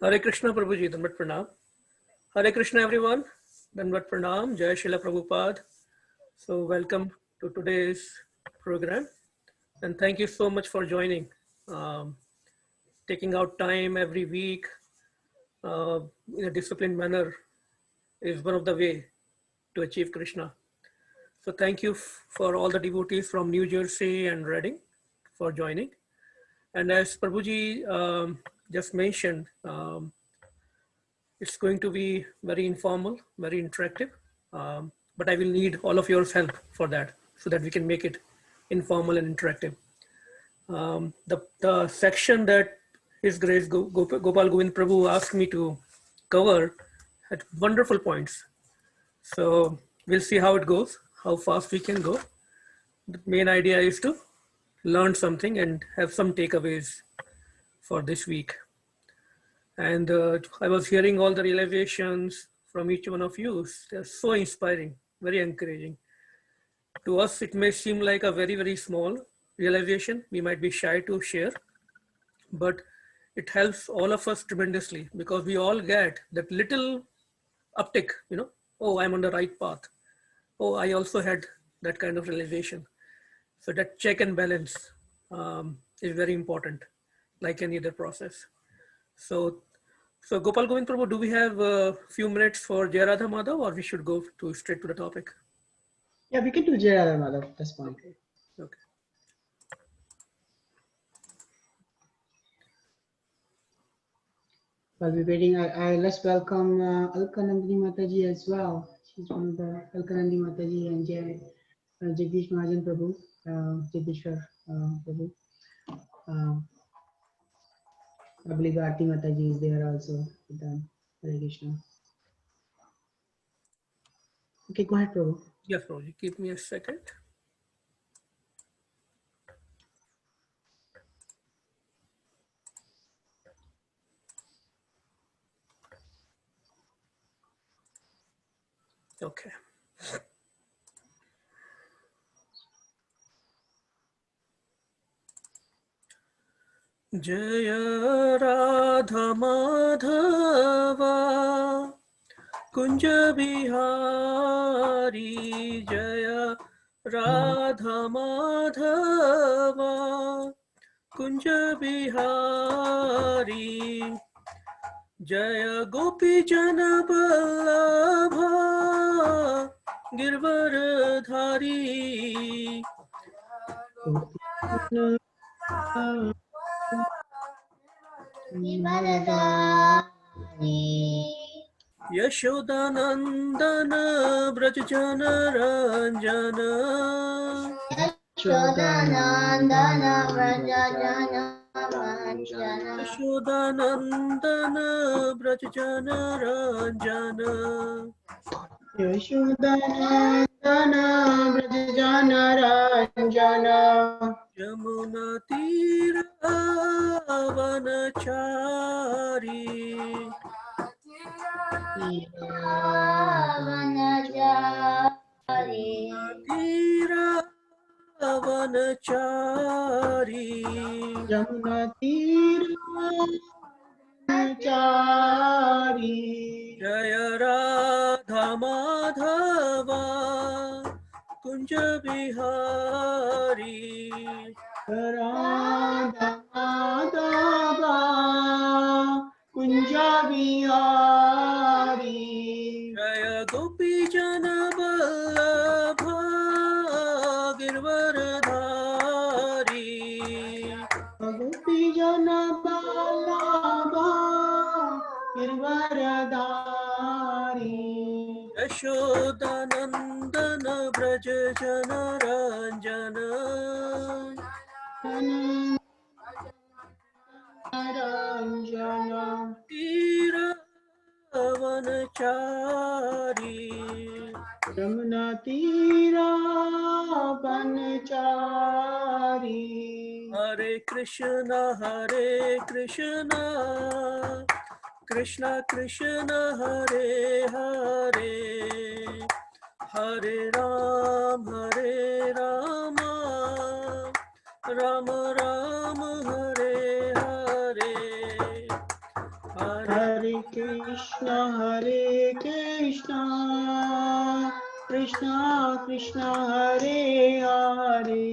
Hare Krishna Prabhuji, Dandavat Pranam. Hare Krishna everyone, Dandavat Pranam, Jai Srila Prabhupada. So welcome to today's program and thank you so much for joining. Taking out time every week in a disciplined manner is one of the way to achieve Krishna. So thank you for all the devotees from New Jersey and Reading for joining. And as Prabhuji just mentioned, it's going to be very informal, very interactive, but I will need all of your help for that so that we can make it informal and interactive. The section that His Grace Gopal Govind Prabhu asked me to cover had wonderful points. So we'll see how it goes, how fast we can go. The main idea is to learn something and have some takeaways for this week. And I was hearing all the realizations from each one of you. They're so inspiring, very encouraging. To us, it may seem like a very, very small realization. We might be shy to share, but it helps all of us tremendously because we all get that little uptick, oh, I'm on the right path. Oh, I also had that kind of realization. So that check and balance is very important, like any other process. So Gopal Govind Prabhu, do we have a few minutes for Jai Radha Madhav or we should go straight to the topic? Yeah, we can do Jai Radha Madhav, that's fine. Okay. While we're waiting, let's welcome Alkanandini Mataji as well. She's one of the Alkanandini Mataji and Jagdish Mahajan Prabhu, Jagdishwar Prabhu. I believe Aarti Mataji is there also with them. Hare Krishna. Okay, go ahead, Prabhu. Yes, Prabhuji, give me a second. Okay. Jaya Radha Madhava Kunja Bihari Jaya Radha Madhava Kunja Bihari Jaya Gopi Jana Vallabha Girvaradhari Yashodanandana Brajjana Ranjana Yashodanandana Brajjana Ranjana Yashodanandana Brajjana Ranjana Yashodanandana Brajjana Ranjana Yamuna Tira Vanachari Tira Vanachari Yamuna Tira Vanachari Jaya Radha Madhava Kunja Bihari Radha Madhava Kunja Bihari Jaya Gopi Jana Vallabha Girvaradhari Gopi Jana Vallabha Girvaradhari Yashodanandana Brajjana Ranjana Ranjana Tira Vanachari Yamuna Tira Vanachari Hare Krishna Krishna Krishna Hare Hare Hare Rama Rama Rama Hare Hare Hare Krishna Hare Krishna Krishna Krishna Hare Hare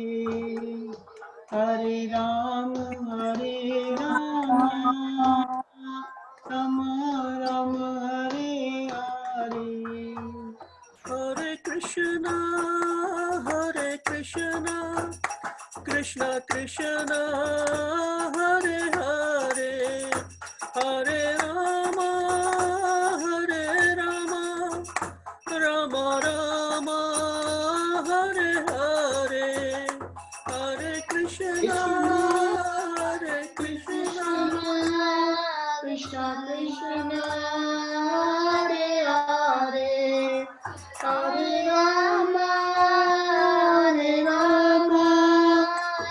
Hare Rama Rama Rama Hare Hare Hare Krishna Krishna Krishna Hare Hare Hare Rama Rama Rama Hare Hare Hare Krishna Krishna Krishna Hare Hare Hare Rama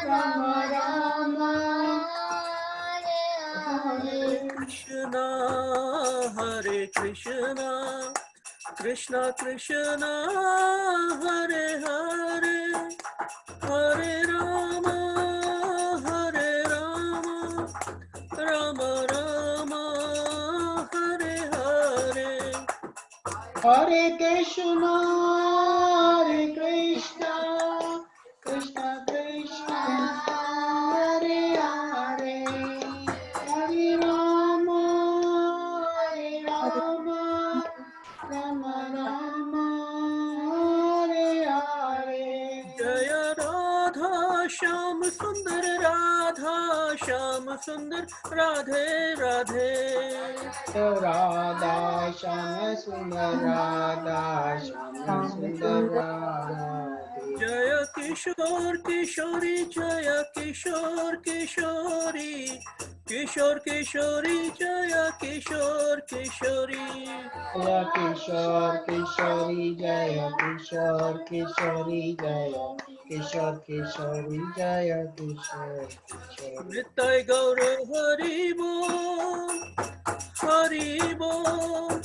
Rama Rama Hare Krishna Hare Krishna Krishna Krishna Hare Hare Hare Rama Rama Rama Hare Hare Hare Krishna Krishna Krishna Hare Hare Hare Rama Rama Rama Hare Hare Jaya Radha Shyam Sundar Radha Shyam Sundar Radhe Radhe Radha Shyama Sundar Radha Shyama Sundar Radha Jaya Kishore Kishori Jaya Kishore Kishori Kishore Kishori Jaya Kishore Kishori Jaya Kishore Kishori Jaya Kishore Kishori Jaya Kishore Kishori Jaya Kishore Kishori Nitai Gaura Hari Bol Hari Bol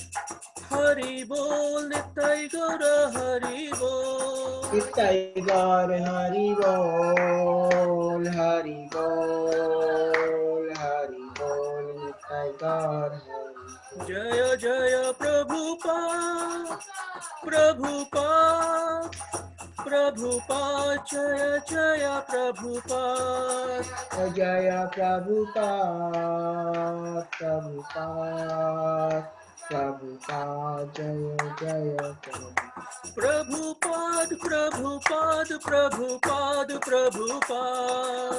Hari Bol Nitai Gaura Hari Bol Nitai Gaur Hari Bol Hari Bol Hari Bol Nitai Gaur Hari Jaya Jaya Prabhupada Prabhupada Prabhupada Jaya Jaya Prabhupada Jaya Prabhupada Prabhupada Prabhupada Jaya Jaya Prabhupada Prabhupada Prabhupada Prabhupada Prabhupada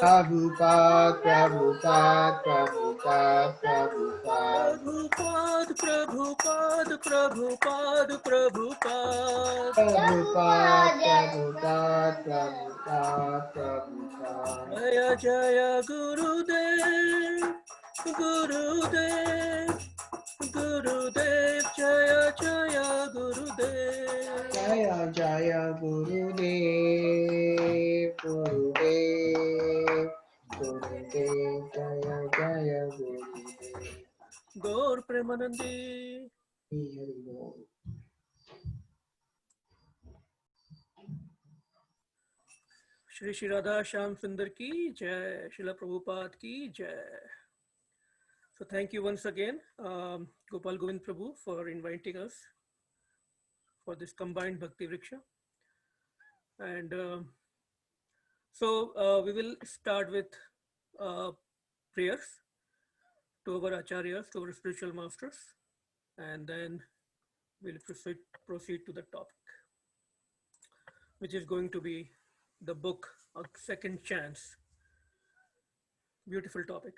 Prabhupada Prabhupada Prabhupada Prabhupada Prabhupada Prabhupada Prabhupada Prabhupada Prabhupada Jaya Jaya Gurudev Gurudev Gurudev Jaya Jaya Gurudev Jaya Jaya Gurudev Gurudev Gurudev Jaya Jaya Gurudev Gaur Premanandi Hari Bol. Shri Shri Radha Shyam Sundar ki Jai, Srila Prabhupada ki Jai. So thank you once again, Gopal Govind Prabhu, for inviting us for this combined Bhakti Vriksha. And we will start with prayers to our acharyas, to our spiritual masters, and then we'll proceed to the topic, which is going to be the book, A Second Chance. Beautiful topic.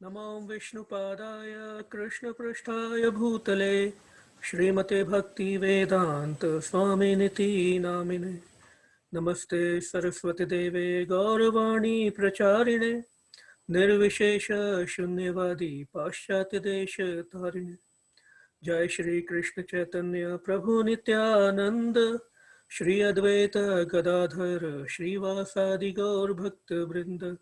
Namo Vishnupadaya Krishna Prasthaya Bhutale Srimate Bhakti Vedanta Swami Niti Namine Namaste Saraswati Deve Gauravani Pracharine Nirvishesha Shunyavadi Paschatya Desha Tarine Jai Shri Krishna Chaitanya Prabhu Nityananda Shri Advaita Gadadhar Shri Vasadi Gaur Bhakta Vrinda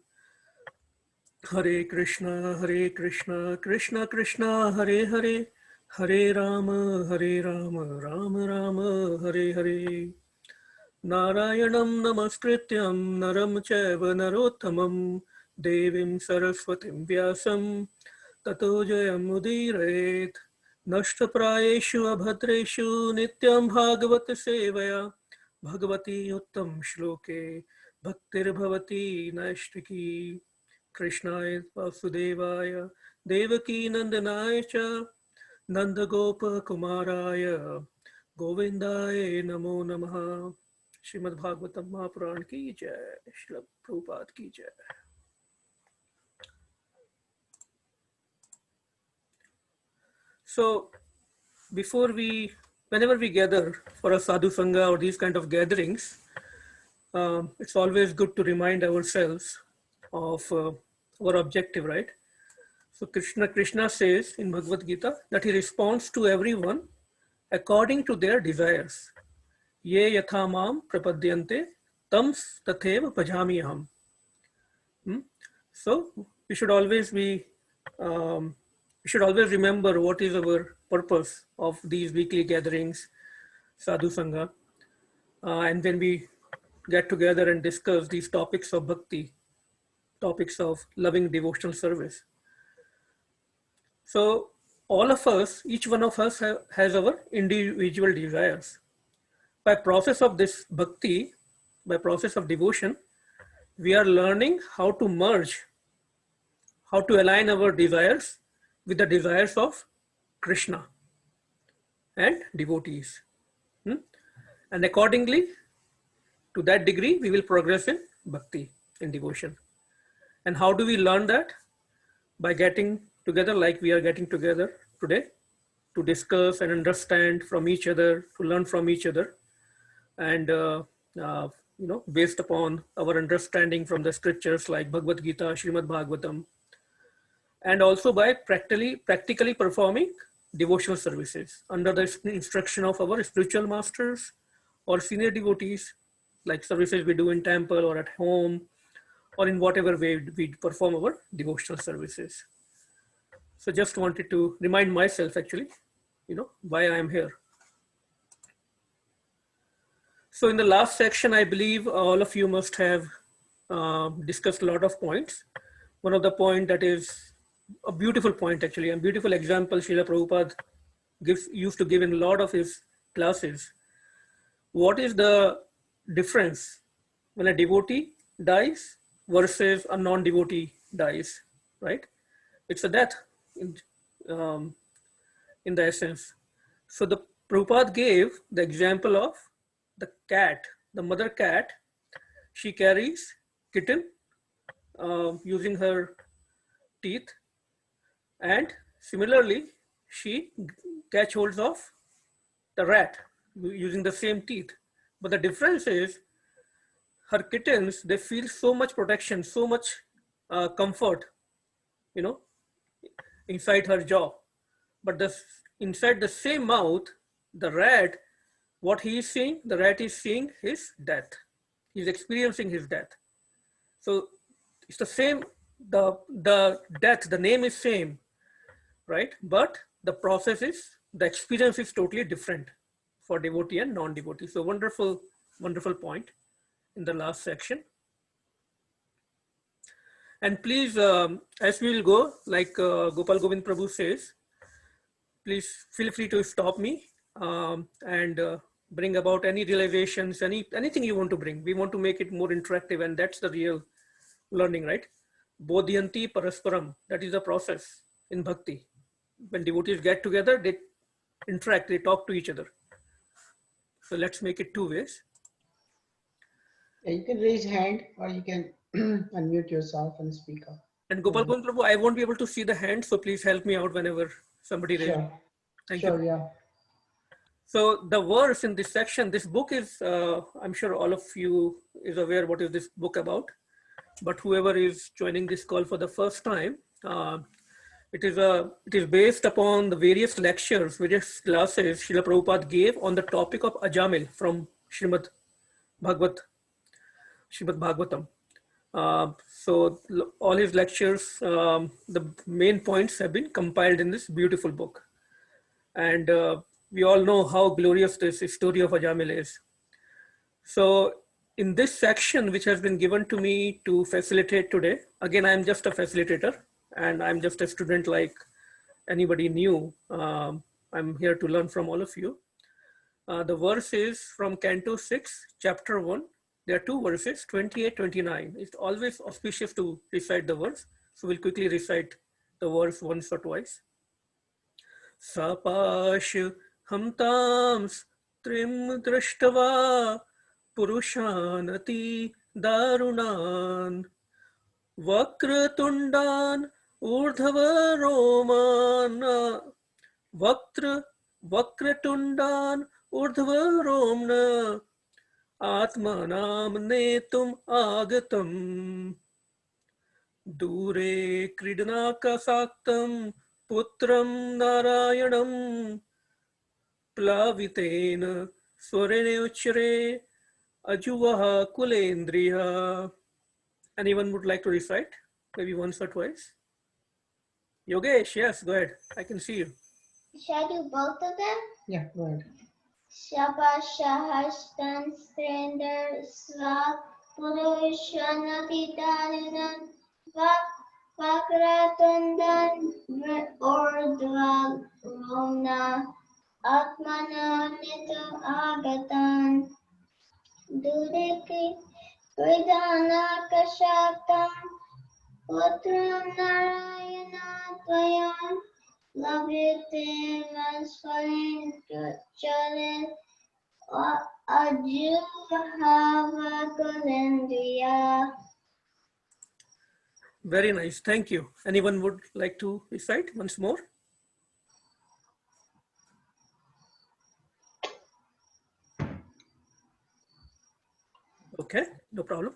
Hare Krishna Krishna Krishna Hare Hare Hare Rama Rama Rama Hare Hare Narayanam Namaskrityam Naram Chaiva Narottamam Devim Saraswatim Vyasam Tato Jayam Udiret Nashtaprayeshu Abhadreshu Nityam Bhagavata Sevaya Bhagavati Uttam Shloke Bhaktir Bhavati Nashtaki Krishnaya Vasudevaya Devaki Nandanaya Cha Nanda Gopa Kumaraya Govindaya Namo Namaha. Srimad Bhagavatam Mahapuran ki jai, Srila Prabhupada ki jai. So, whenever we gather for a sadhu sangha or these kind of gatherings, it's always good to remind ourselves of our objective, right? So Krishna says in Bhagavad Gita that he responds to everyone according to their desires. Ye yatha mam prapadyante tam tatheva bhajami aham. So we should always remember what is our purpose of these weekly gatherings, sadhu sangha, and when we get together and discuss these topics of bhakti, topics of loving devotional service. So all of us, each one of us has our individual desires. By process of this bhakti, by process of devotion, we are learning how to merge, how to align our desires with the desires of Krishna and devotees. And accordingly, to that degree, we will progress in bhakti, in devotion. And how do we learn that? By getting together like we are getting together today to discuss and understand from each other, to learn from each other, and based upon our understanding from the scriptures like Bhagavad Gita, Srimad Bhagavatam, and also by practically performing devotional services under the instruction of our spiritual masters or senior devotees, like services we do in temple or at home, or in whatever way we perform our devotional services. So just wanted to remind myself actually, why I am here. So in the last section, I believe all of you must have discussed a lot of points. One of the point that is a beautiful point actually, a beautiful example Srila Prabhupada used to give in a lot of his classes. What is the difference when a devotee dies versus a non-devotee dies, right? It's a death in the essence. So the Prabhupada gave the example of the cat, the mother cat. She carries kitten using her teeth, and similarly she catch holds of the rat using the same teeth. But the difference is her kittens, they feel so much protection, so much comfort, inside her jaw. But inside the same mouth, the rat, what he is seeing, the rat is seeing his death. He's experiencing his death. So it's the same, the death, the name is same, right? But the process is, the experience is totally different for devotee and non-devotee. So wonderful, wonderful point in the last section. And please, as we will go, like Gopal Govind Prabhu says, please feel free to stop me and bring about any realizations, anything you want to bring. We want to make it more interactive, and that's the real learning, right? Bodhyanti parasparam, that is the process in bhakti. When devotees get together, they interact, they talk to each other. So let's make it two ways. Yeah, you can raise hand or you can unmute yourself and speak up. And Gopal Govind Prabhu, I won't be able to see the hand, so please help me out whenever somebody raises. Sure. Thank Sure, you. yeah. So the verse in this section, this book is, I'm sure all of you is aware what is this book about, but whoever is joining this call for the first time, it is based upon the various lectures, various classes Srila Prabhupada gave on the topic of Ajamil from Srimad Bhagavatam. So all his lectures, the main points have been compiled in this beautiful book. And we all know how glorious this story of Ajamil is. So in this section, which has been given to me to facilitate today, again, I'm just a facilitator and I'm just a student like anybody new. I'm here to learn from all of you. The verse is from Canto 6, Chapter 1. There are two verses, 28, 29. It's always auspicious to recite the verse. So we'll quickly recite the verse once or twice. Sapash hamtams trim drashtava purushanati darunan vakratundan urdhava romana vakratundan urdhava romna atmanam netum agatam dure kridana saktam putram narayanam plavitena swarene uchre ajuvaha kulendriya. Anyone would like to recite? Maybe once or twice? Yogesh, yes, go ahead. I can see you. Shall I do both of them? Yeah, go ahead. Shapa Shahastan Strander Swa Purushanati Darinan Vakratundan Urdhva Romna Atmana Nitu Agatan Duriki Vidana Kashakam Putram Narayana Tvayam Lavite Masfarin Chalen Ajuhava Kulendriya. Very nice. Thank you. Anyone would like to recite once more? Okay, no problem.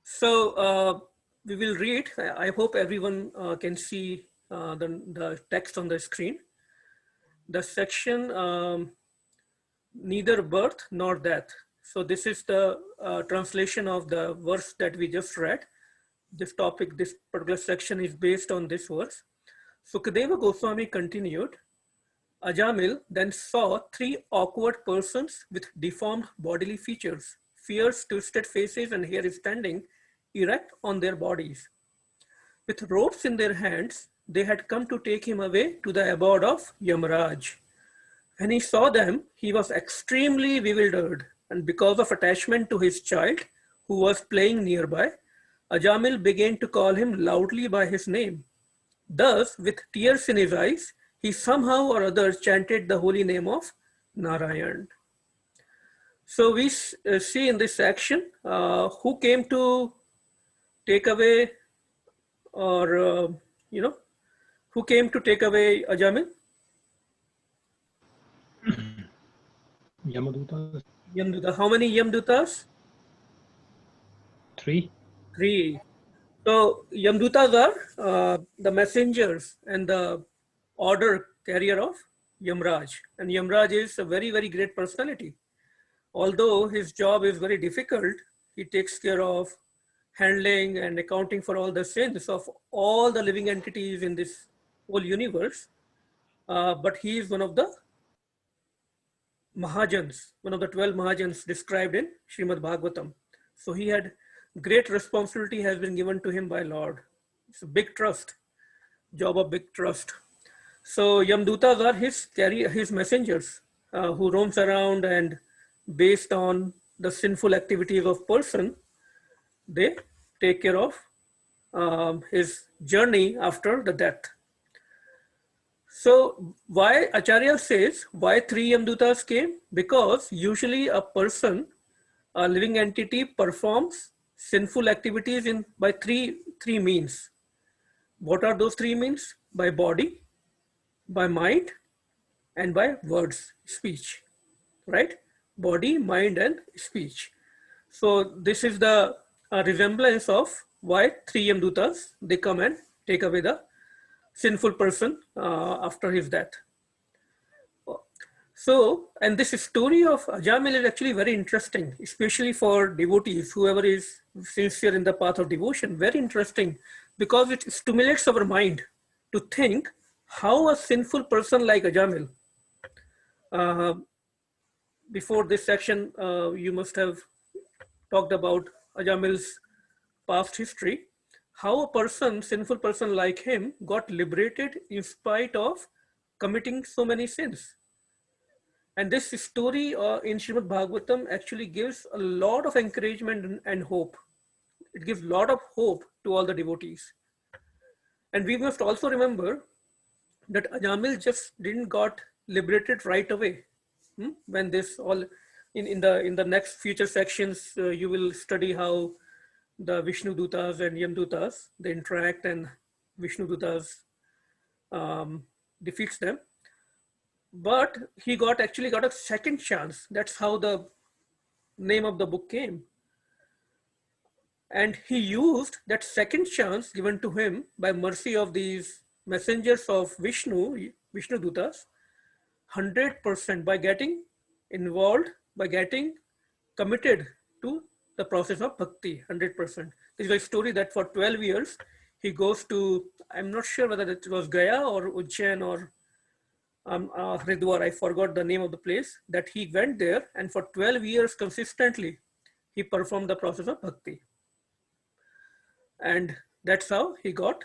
So we will read. I hope everyone can see the text on the screen. The section, neither birth nor death. So this is the translation of the verse that we just read. This topic, this particular section is based on this verse. Sukadeva Goswami continued, Ajamil then saw three awkward persons with deformed bodily features, fierce twisted faces and hair standing erect on their bodies. With ropes in their hands, they had come to take him away to the abode of Yamaraj. When he saw them, he was extremely bewildered, and because of attachment to his child, who was playing nearby, Ajamil began to call him loudly by his name. Thus, with tears in his eyes, he somehow or other chanted the holy name of Narayan. So we see in this section who came to take away, or who came to take away Ajamil? Yamadutas. Yamduta. How many Yamdutas? 3. 3. So Yamdutas are the messengers and the order carrier of Yamraj. And Yamraj is a very, very great personality. Although his job is very difficult, he takes care of handling and accounting for all the sins of all the living entities in this whole universe. But he is one of the Mahajans, one of the 12 Mahajans described in Srimad Bhagavatam. So he had great responsibility has been given to him by Lord. It's a big trust, job of big trust. So Yamdutas are his messengers who roams around, and based on the sinful activities of person, they take care of his journey after the death. So why Acharya says, why 3 Yamdutas came? Because usually a person, a living entity, performs sinful activities by three means. What are those 3 means? By body, by mind, and by words, speech, right? Body, mind, and speech. So this is the resemblance of why 3 Yamdutas, they come and take away the sinful person after his death. So, and this story of Ajamil is actually very interesting, especially for devotees, whoever is sincere in the path of devotion, very interesting, because it stimulates our mind to think how a sinful person like Ajamil before this section, you must have talked about Ajamil's past history, how a person, sinful person like him, got liberated in spite of committing so many sins. And this story in Srimad Bhagavatam actually gives a lot of encouragement and hope. It gives a lot of hope to all the devotees. And we must also remember that Ajamil just didn't got liberated right away. When this all in the next future sections, you will study how the Vishnu Dutas and Yam Dutas they interact, and Vishnu Dutas defeats them. But he actually got a second chance. That's how the name of the book came. And he used that second chance given to him by mercy of these messengers of Vishnu Dutas, 100% by getting involved, by getting committed to the process of bhakti, 100%. This is a story that for 12 years, he goes to, I'm not sure whether it was Gaya or Ujjain or Haridwar, I forgot the name of the place, that he went there, and for 12 years consistently, he performed the process of bhakti. And that's how he got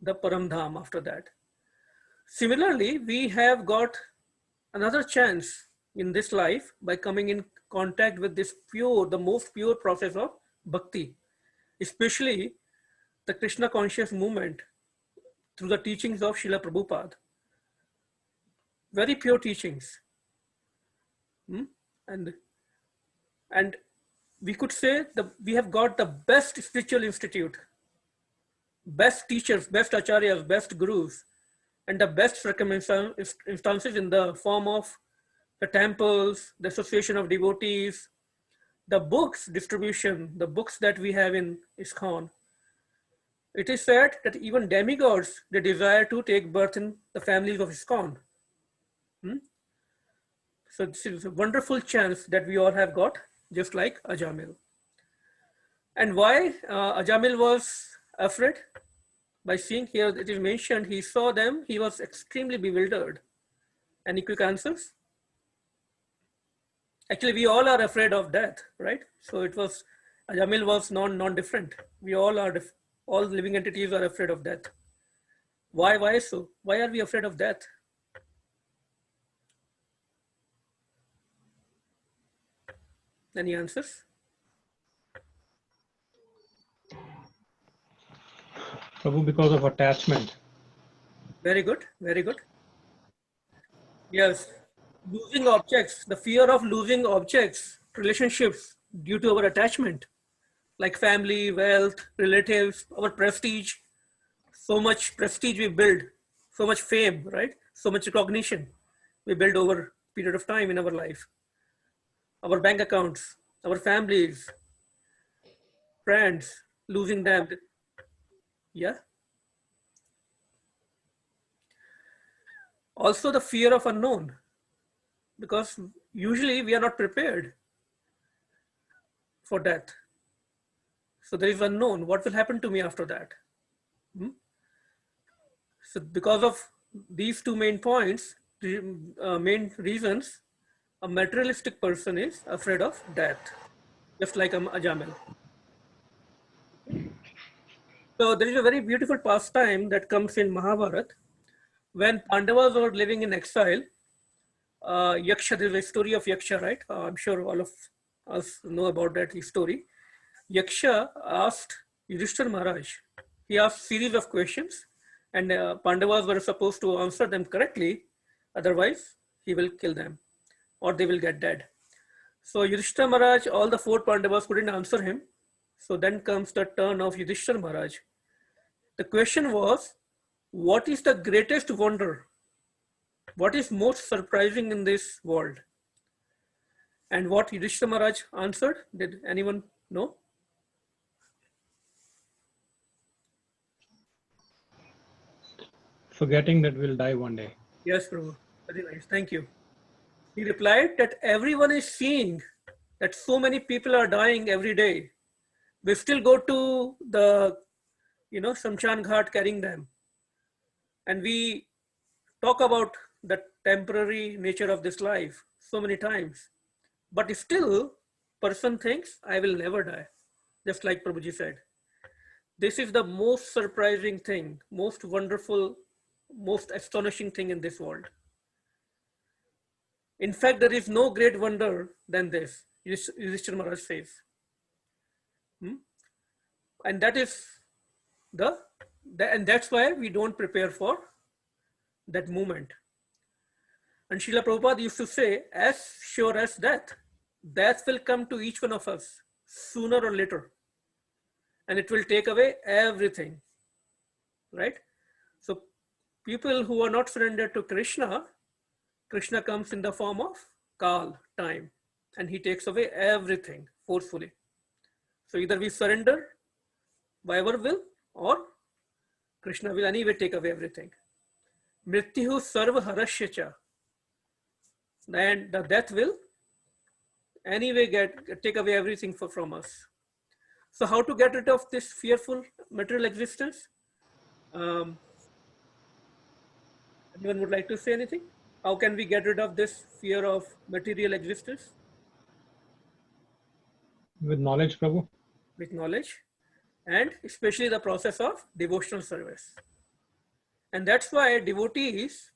the Paramdham after that. Similarly, we have got another chance in this life by coming in contact with this pure, the most pure process of bhakti, especially the Krishna conscious movement through the teachings of Srila Prabhupada. Very pure teachings. And we could say that we have got the best spiritual institute, best teachers, best acharyas, best gurus, and the best circumstances in the form of the temples, the association of devotees, the books distribution, the books that we have in ISKCON. It is said that even demigods, they desire to take birth in the families of ISKCON. So this is a wonderful chance that we all have got, just like Ajamil. And why Ajamil was afraid? By seeing here, it is mentioned, he saw them, he was extremely bewildered. Any quick answers? Actually, we all are afraid of death, right? So it was, Ajamil was non-different. We all are, all living entities are afraid of death. Why so? Why are we afraid of death? Any answers? Prabhu, because of attachment. Very good, very good. Yes, losing objects, the fear of losing objects, relationships due to our attachment, like family, wealth, relatives, our prestige. So much prestige we build, so much fame, right? So much recognition we build over a period of time in our life. Our bank accounts, our families, friends, losing them. Yeah. Also the fear of unknown, because usually we are not prepared for death. So there is unknown. What will happen to me after that? So because of these two main points, main reasons, a materialistic person is afraid of death, just like Ajamil. So there is a very beautiful pastime that comes in Mahabharata. When Pandavas were living in exile, Yaksha, there is a story of Yaksha, right? I'm sure all of us know about that story. Yaksha asked Yudhishthira Maharaj, he asked series of questions, and Pandavas were supposed to answer them correctly, otherwise he will kill them or they will get dead. So Yudhishthira Maharaj, all the 4 Pandavas couldn't answer him. So then comes the turn of Yudhishthira Maharaj. The question was, what is the greatest wonder? What is most surprising in this world? And what Yudhishthira Maharaj answered, did anyone know? Forgetting that we'll die one day. Yes, Prabhu. Very nice. Thank you. He replied that everyone is seeing that so many people are dying every day. We still go to the, Shamshan Ghat carrying them. And we talk about the temporary nature of this life so many times. But still, person thinks, I will never die. Just like Prabhuji said. This is the most surprising thing, most wonderful, most astonishing thing in this world. In fact, there is no great wonder than this, Yudhishthira Maharaj says. And that is and that's why we don't prepare for that moment. And Srila Prabhupada used to say, as sure as death, death will come to each one of us sooner or later. And it will take away everything, right? So people who are not surrendered to Krishna, Krishna comes in the form of Kal, time, and he takes away everything forcefully. So either we surrender by our will, or Krishna will anyway take away everything. Mrityu sarva harasya cha. And the death will anyway take away everything from us. So how to get rid of this fearful material existence? Anyone would like to say anything? How can we get rid of this fear of material existence? With knowledge, Prabhu. With knowledge, and especially the process of devotional service. And that's why devotees,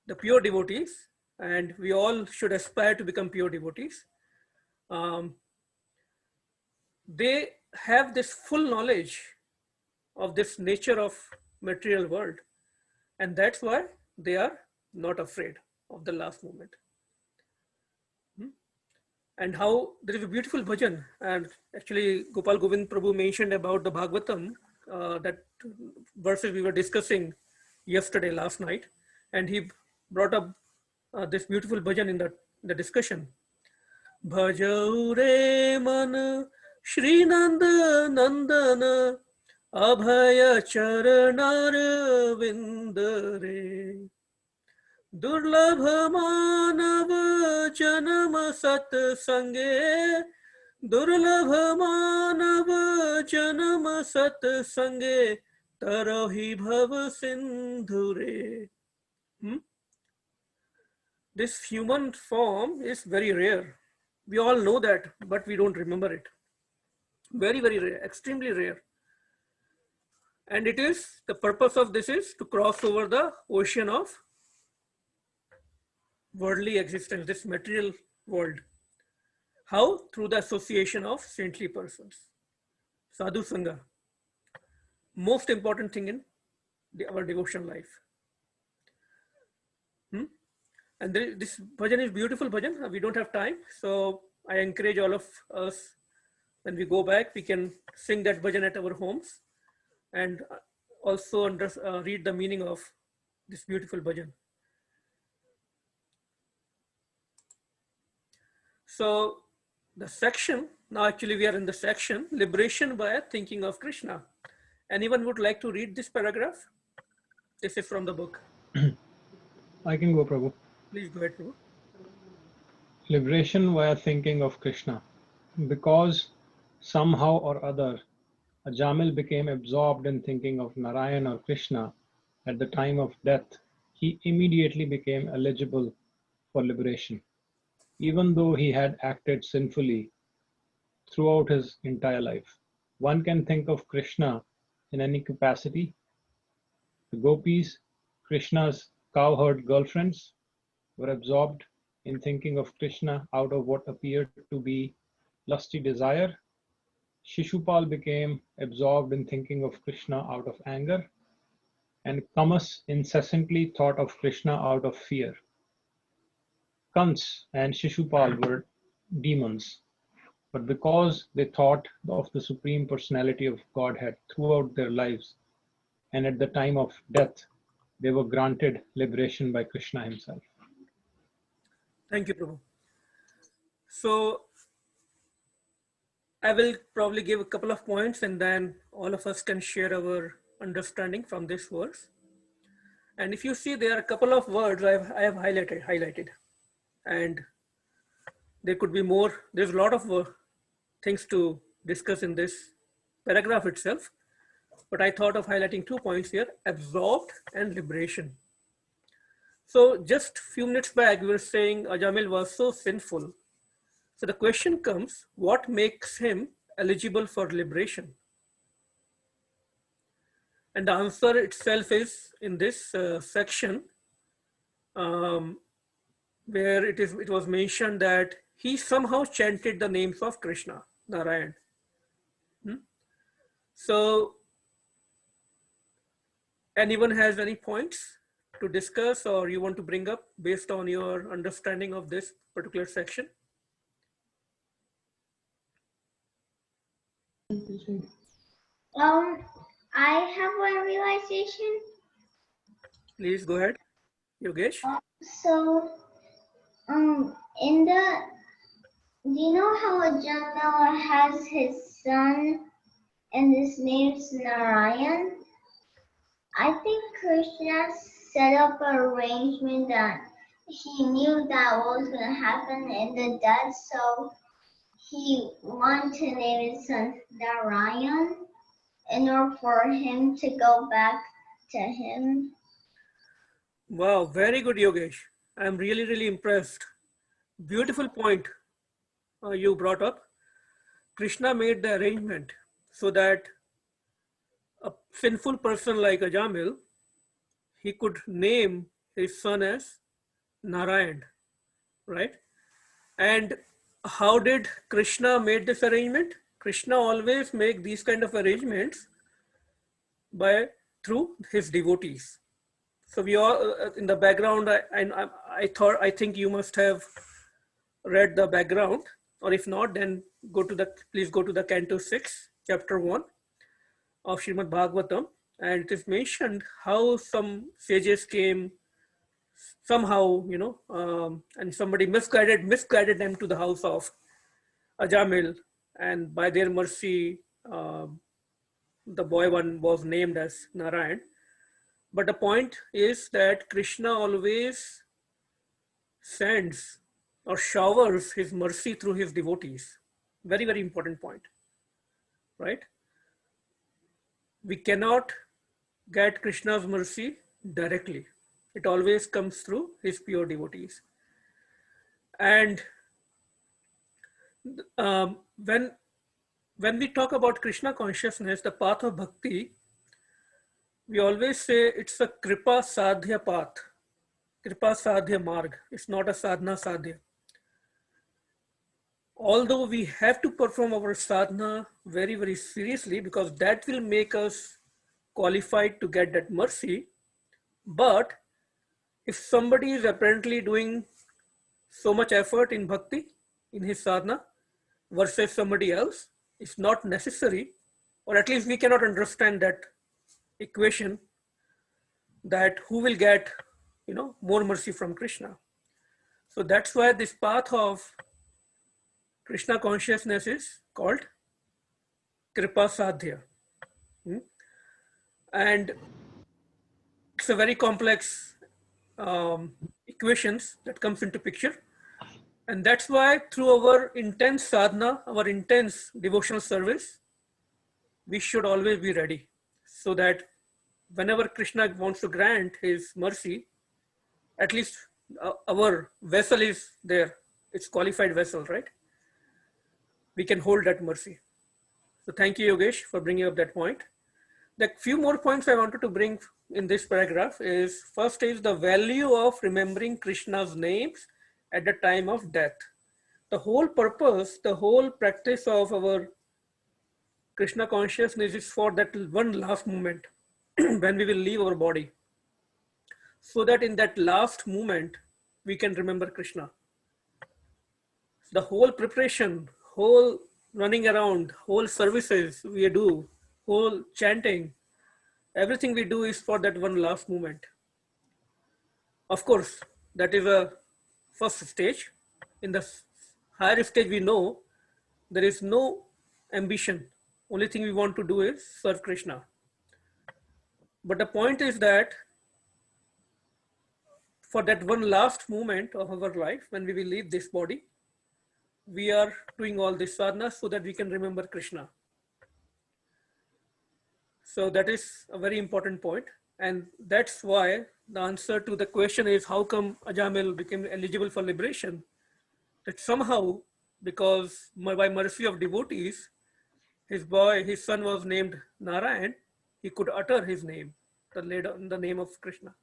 the pure devotees, and we all should aspire to become pure devotees, they have this full knowledge of this nature of material world. And that's why they are not afraid of the last moment. And how there is a beautiful bhajan, and actually Gopal Govind Prabhu mentioned about the Bhagavatam, that verses we were discussing last night, and he brought up this beautiful bhajan in the discussion. Bhajau re man Shri Nanda Nandana Abhaya Charanar Vindare Durlabha Manava Janama Sat Sange Durlabha Manava Janama Sat Sange Tarohi Bhava Sindhure. This human form is very rare. We all know that, but we don't remember it. Very, very rare, extremely rare. And it is, the purpose of this is to cross over the ocean of worldly existence, this material world. How? Through the association of saintly persons. Sadhu Sangha. Most important thing in our devotion life. And this bhajan is beautiful bhajan. We don't have time. So I encourage all of us, when we go back, we can sing that bhajan at our homes, and also read the meaning of this beautiful bhajan. So the section, now actually we are in the section, liberation by thinking of Krishna. Anyone would like to read this paragraph? This is from the book. I can go, Prabhu. Please go ahead, Prabhu. Liberation via thinking of Krishna. Because somehow or other, a Jamil became absorbed in thinking of Narayan or Krishna at the time of death, he immediately became eligible for liberation, even though he had acted sinfully throughout his entire life. One can think of Krishna in any capacity. The gopis, Krishna's cowherd girlfriends, were absorbed in thinking of Krishna out of what appeared to be lusty desire. Shishupal became absorbed in thinking of Krishna out of anger, and Kamas incessantly thought of Krishna out of fear. Kans and Shishupal were demons, but because they thought of the Supreme Personality of Godhead throughout their lives, and at the time of death, they were granted liberation by Krishna himself. Thank you, Prabhu. So I will probably give a couple of points, and then all of us can share our understanding from this verse. And if you see, there are a couple of words I have highlighted, and there could be more. There's a lot of things to discuss in this paragraph itself, but I thought of highlighting 2 points here: absorbed and liberation. So just few minutes back, we were saying Ajamil was so sinful. So the question comes, what makes him eligible for liberation? And the answer itself is in this section, um, where it was mentioned that he somehow chanted the names of Krishna, Narayan. So anyone has any points to discuss or you want to bring up based on your understanding of this particular section? I have one realization. Please go ahead, Yogesh. So, in the, do you know how Ajamil has his son and his name's Narayan? I think Krishna set up an arrangement that he knew that what was going to happen in the death, so he wanted to name his son Narayan in order for him to go back to him. Wow, very good, Yogesh. I'm really, really impressed. Beautiful point you brought up. Krishna made the arrangement so that a sinful person like Ajamil, he could name his son as Narayan, right? And how did Krishna made this arrangement? Krishna always make these kind of arrangements through his devotees. So we all in the background. I think you must have read the background, or if not, then please go to the Canto 6, Chapter 1 of Srimad Bhagavatam, and it is mentioned how some sages came somehow, and somebody misguided them to the house of Ajamil, and by their mercy, the boy one was named as Narayan. But the point is that Krishna always sends or showers his mercy through his devotees. Very, very important point, right? We cannot get Krishna's mercy directly. It always comes through his pure devotees. And when we talk about Krishna consciousness, the path of bhakti, we always say it's a kripa sadhya path, kripa sadhya marg. It's not a sadhana sadhya. Although we have to perform our sadhana very, very seriously because that will make us qualified to get that mercy. But if somebody is apparently doing so much effort in bhakti, in his sadhana, versus somebody else, it's not necessary, or at least we cannot understand that equation that who will get, more mercy from Krishna. So that's why this path of Krishna consciousness is called Kripa Sadhya. And it's a very complex equations that comes into picture. And that's why through our intense sadhana, our intense devotional service, we should always be ready so that whenever Krishna wants to grant his mercy, at least our vessel is there. It's qualified vessel, right? We can hold that mercy. So thank you, Yogesh, for bringing up that point. The few more points I wanted to bring in this paragraph is, first is the value of remembering Krishna's names at the time of death. The whole purpose, the whole practice of our Krishna consciousness is for that one last moment when we will leave our body. So that in that last moment, we can remember Krishna. The whole preparation, whole running around, whole services we do, whole chanting, everything we do is for that one last moment. Of course, that is a first stage. In the higher stage, we know there is no ambition. Only thing we want to do is serve Krishna. But the point is that for that one last moment of our life, when we will leave this body, we are doing all this sadhana so that we can remember Krishna. So that is a very important point. And that's why the answer to the question is how come Ajamil became eligible for liberation? That somehow, because by mercy of devotees, his son was named Narayan, he could utter his name, the name of Krishna.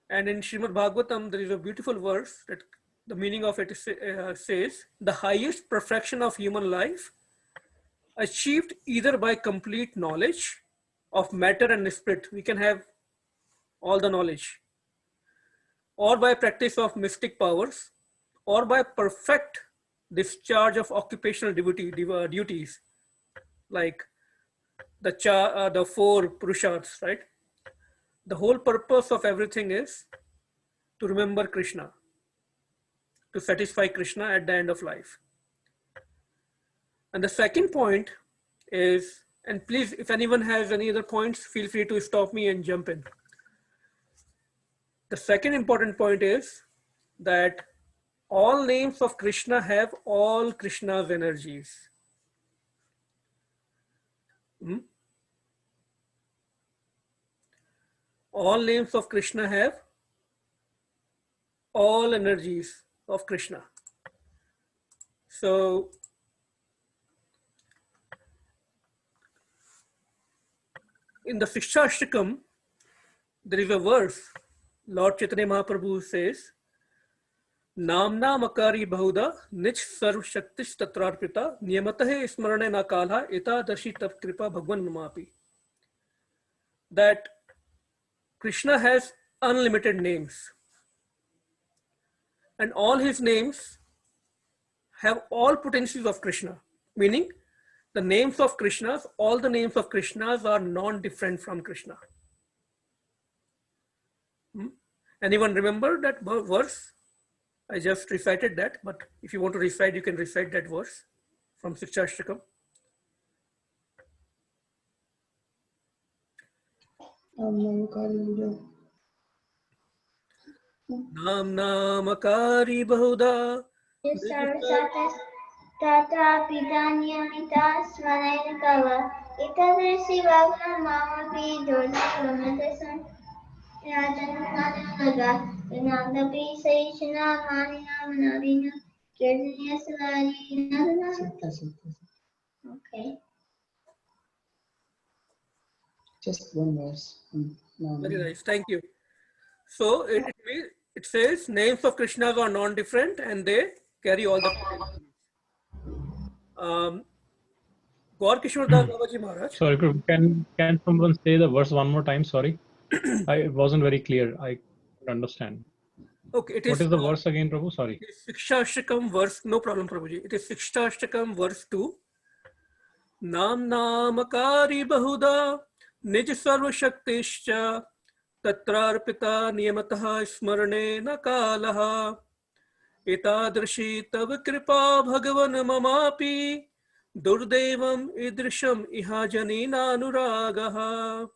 And in Srimad Bhagavatam, there is a beautiful verse that the meaning of it says, the highest perfection of human life achieved either by complete knowledge of matter and spirit, we can have all the knowledge, or by practice of mystic powers, or by perfect discharge of occupational duties, like the four Purusharthas, right? The whole purpose of everything is to remember Krishna, to satisfy Krishna at the end of life. And the second point is, and please, if anyone has any other points, feel free to stop me and jump in. The second important point is that all names of Krishna have all Krishna's energies. All names of Krishna have all energies of Krishna. So in the Sikshashtakam, there is a verse, Lord Chaitanya Mahaprabhu says, Namna makari bahuda nich sarv shaktish tatrarpita niyamatahe smarane nakala ita dashi tab kripa bhagwan mamapi. That Krishna has unlimited names, and all his names have all potencies of Krishna, meaning the names of Krishnas, all the names of Krishnas are non-different from Krishna. Anyone remember that verse? I just recited that, but if you want to recite, you can recite that verse from Sikshashtakam. Nam namakari bahuda Tata Pidanyamita Smanayana Kala Itadarsi Vagna Mamapi Dorsi Rajananaga Nadapi Saishana Manina Manavina Kirtanya Salari. Okay. Just one verse. Very nice, thank you. So it says names of Krishnas are non-different and they carry all the potencies. Gaur Kishore Das Babaji Maharaj. Sorry, can someone say the verse one more time? Sorry, it wasn't very clear. I couldn't understand. Okay, it is. What is the verse again, Prabhu? Sorry. It is Sikshashtakam verse. No problem, Prabhuji. It is Sikshashtakam verse 2. Nam namakari bahuda nij sarva shaktischa tatrarpita niyamataha smarane nakalaha etadrishi tav kripa bhagavan mamapi durdevam idrisham iha janina anuragaha.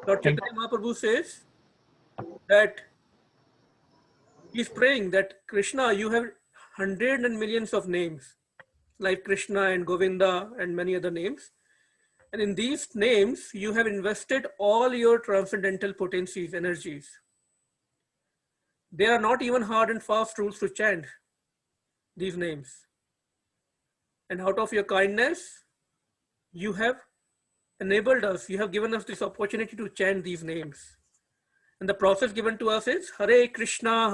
Lord Chaitanya Mahaprabhu says that he is praying that Krishna, you have hundreds and millions of names, like Krishna and Govinda and many other names. And in these names, you have invested all your transcendental potencies, energies. There are not even hard and fast rules to chant these names. And out of your kindness, you have enabled us, you have given us this opportunity to chant these names. And the process given to us is Hare Krishna,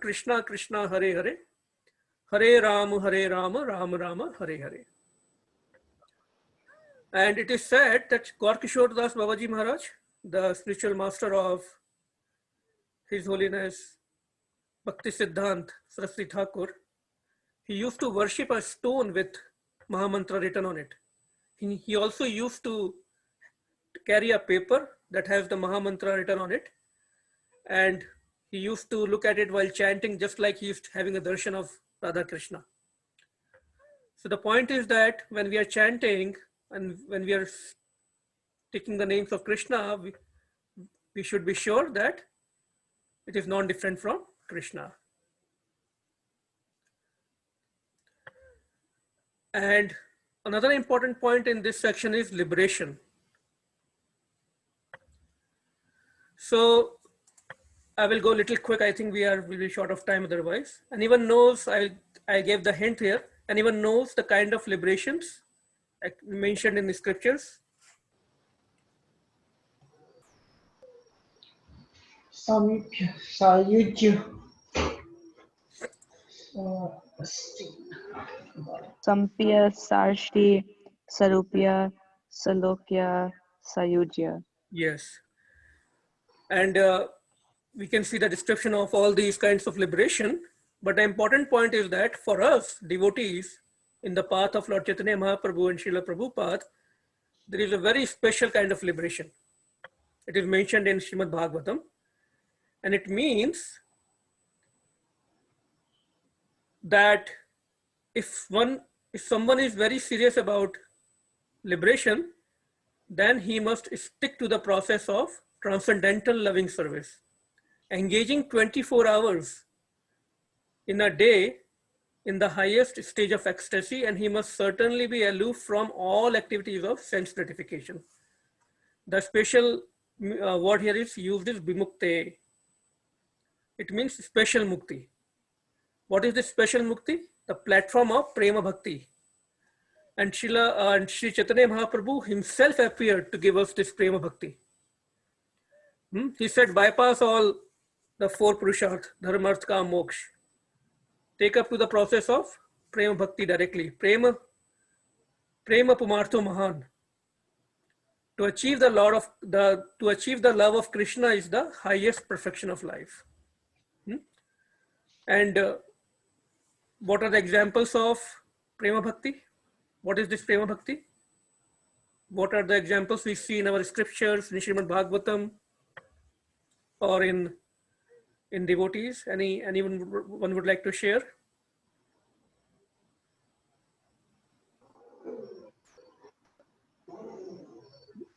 Krishna Krishna, Hare Hare, Hare Rama, Rama Rama, Hare Hare. And it is said that Gaur Kishore Das Babaji Maharaj, the spiritual master of His Holiness Bhakti Siddhant Saraswati Thakur, he used to worship a stone with Mahamantra written on it. He also used to carry a paper that has the Mahamantra written on it. And he used to look at it while chanting, just like he used having a darshan of Radha Krishna. So the point is that when we are chanting and when we are taking the names of Krishna, we should be sure that it is non-different from Krishna. And another important point in this section is liberation. So I will go a little quick. I think will be short of time otherwise. Anyone knows, I gave the hint here. Anyone knows the kind of liberations mentioned in the scriptures? Samyukya, Sayujya, Sampya, Sarshti, Sarupya, Salokya, Sayujya. Yes. And we can see the description of all these kinds of liberation. But the important point is that for us, devotees, in the path of Lord Chaitanya Mahaprabhu and Srila Prabhupada, there is a very special kind of liberation. It is mentioned in Srimad Bhagavatam. And it means that if someone is very serious about liberation, then he must stick to the process of transcendental loving service, engaging 24 hours in a day in the highest stage of ecstasy, and he must certainly be aloof from all activities of sense gratification. The special word here is used is bimukte. It means special mukti. What is this special mukti? The platform of prema bhakti. And Sri Chaitanya Mahaprabhu himself appeared to give us this prema bhakti. He said, bypass all the four purusharth, dharma, artha, kama, moksha. Take up to the process of prema bhakti directly. Prema pumartho mahan. To achieve the love of Krishna is the highest perfection of life. And what are the examples of prema bhakti? What is this prema bhakti? What are the examples we see in our scriptures, in Srimad Bhagavatam, or in devotees? Anyone would like to share?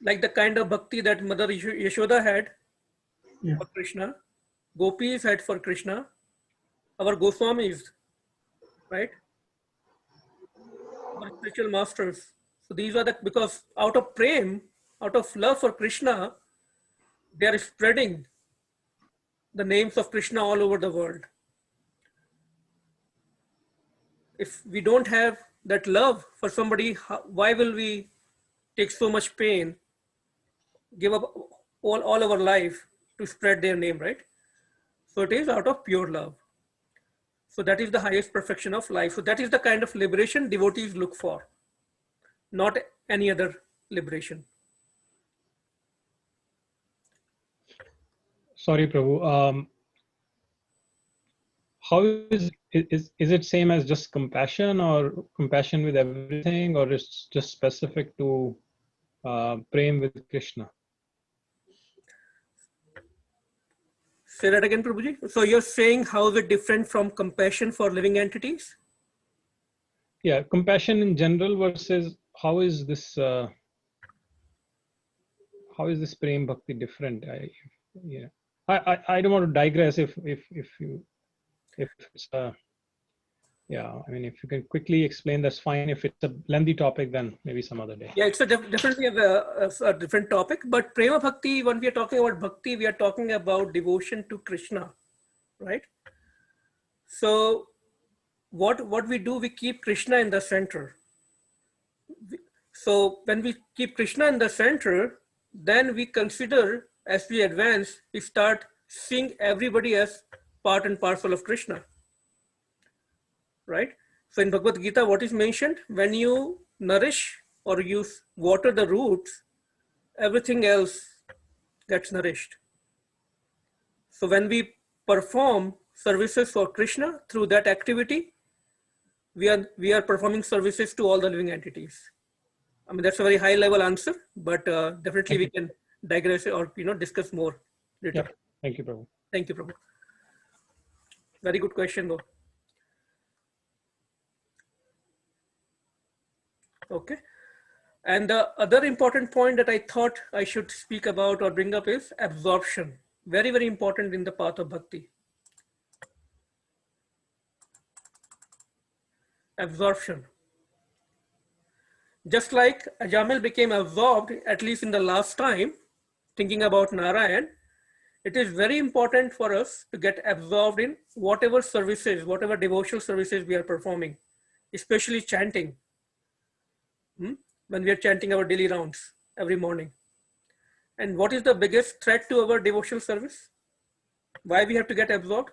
Like the kind of bhakti that Mother Yashoda had for Krishna, Gopis had for Krishna, our Goswamis, right? Our spiritual masters. So these are because out of prem, out of love for Krishna, they are spreading the names of Krishna all over the world. If we don't have that love for somebody, why will we take so much pain, give up all our life to spread their name, right? So it is out of pure love. So that is the highest perfection of life. So that is the kind of liberation devotees look for, not any other liberation. Sorry, Prabhu. How is it same as just compassion, or compassion with everything, or it's just specific to prem with Krishna? Say that again, Prabhuji. So you're saying how is it different from compassion for living entities? Yeah, compassion in general versus how is this prem bhakti different? I don't want to digress if it's yeah, I mean, if you can quickly explain, that's fine. If it's a lengthy topic, then maybe some other day. Yeah, it's definitely a different topic. But prema bhakti, when we are talking about bhakti, we are talking about devotion to Krishna, right? So what we do, we keep Krishna in the center. So when we keep Krishna in the center, then we consider, as we advance, we start seeing everybody as part and parcel of Krishna, right? So in Bhagavad Gita, what is mentioned? When you nourish or you water the roots, everything else gets nourished. So when we perform services for Krishna through that activity, we are performing services to all the living entities. I mean, that's a very high level answer, but definitely we can digress or discuss more later. Yeah. Thank you, Prabhu. Thank you, Prabhu. Very good question, though. Okay. And the other important point that I thought I should speak about or bring up is absorption. Very, very important in the path of bhakti. Absorption. Just like Ajamil became absorbed, at least in the last time, thinking about Narayan, it is very important for us to get absorbed in whatever services, whatever devotional services we are performing, especially chanting. When we are chanting our daily rounds every morning. And what is the biggest threat to our devotional service? Why we have to get absorbed?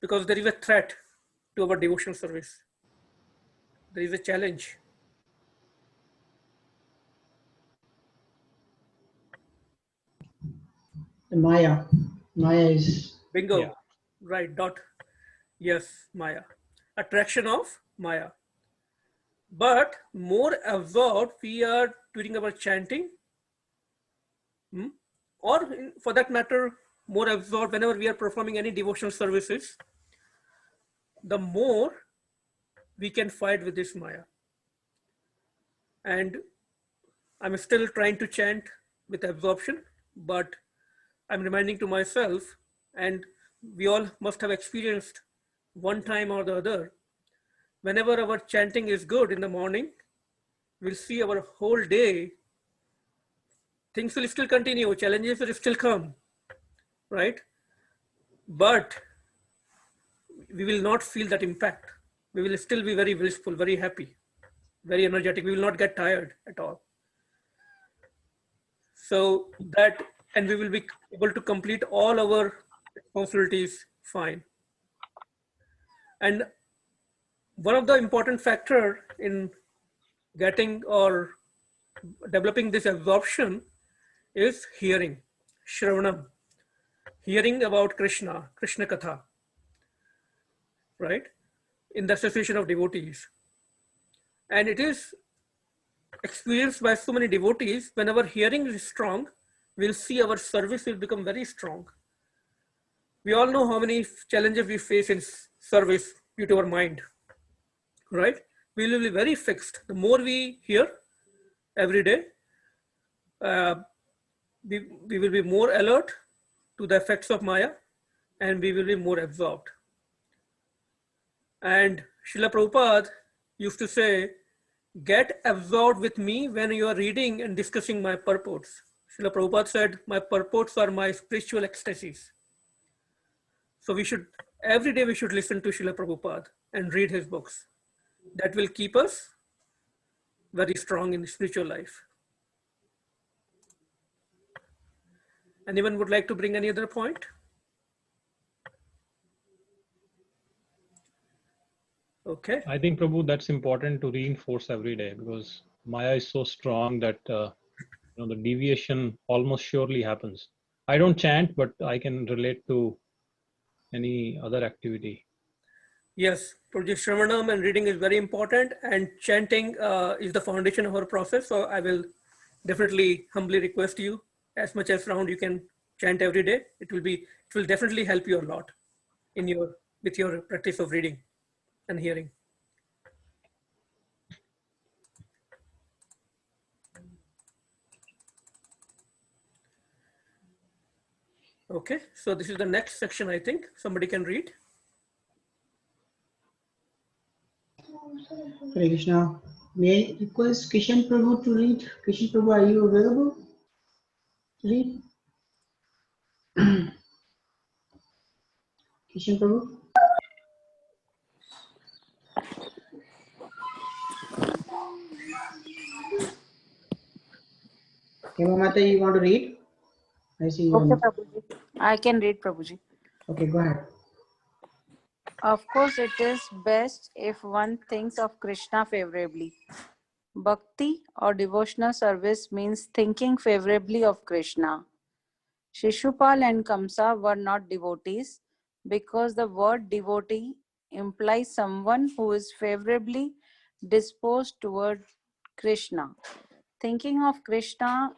Because there is a threat to our devotional service. There is a challenge. The Maya. Maya is. Bingo. Yeah. Right, dot. Yes, Maya. Attraction of Maya. But more absorbed we are during our chanting, or for that matter, more absorbed whenever we are performing any devotional services, the more we can fight with this Maya. And I'm still trying to chant with absorption, but I'm reminding to myself, and we all must have experienced one time or the other, whenever our chanting is good in the morning, we'll see our whole day, things will still continue, challenges will still come, right? But we will not feel that impact. We will still be very blissful, very happy, very energetic. We will not get tired at all. So that, and we will be able to complete all our responsibilities fine. And one of the important factor in getting or developing this absorption is hearing, Shravanam, hearing about Krishna, Krishna Katha, right? In the association of devotees. And it is experienced by so many devotees. Whenever hearing is strong, we'll see our service will become very strong. We all know how many challenges we face in service due to our mind, right? We will be very fixed. The more we hear every day, we will be more alert to the effects of Maya, and we will be more absorbed. And Srila Prabhupada used to say, get absorbed with me when you are reading and discussing my purports. Srila Prabhupada said, my purports are my spiritual ecstasies. So we should, every day we should listen to Srila Prabhupada and read his books. That will keep us very strong in spiritual life. Anyone would like to bring any other point? Okay. I think, Prabhu, that's important to reinforce every day because Maya is so strong that the deviation almost surely happens. I don't chant, but I can relate to any other activity. Yes, Project Shravanam and reading is very important, and chanting is the foundation of our process. So I will definitely humbly request you, as much as round you can chant every day. It will definitely help you a lot in with your practice of reading and hearing. Okay, so this is the next section, I think. Somebody can read. Hare Krishna. May I request Kishan Prabhu to read? Kishan Prabhu, are you available to read? Kishan Prabhu? Hema Mata, you want to read? I see you. Okay, Prabhuji. I can read, Prabhuji. Okay, go ahead. Of course, it is best if one thinks of Krishna favorably. Bhakti or devotional service means thinking favorably of Krishna. Shishupal and Kamsa were not devotees because the word devotee implies someone who is favorably disposed toward Krishna. Thinking of Krishna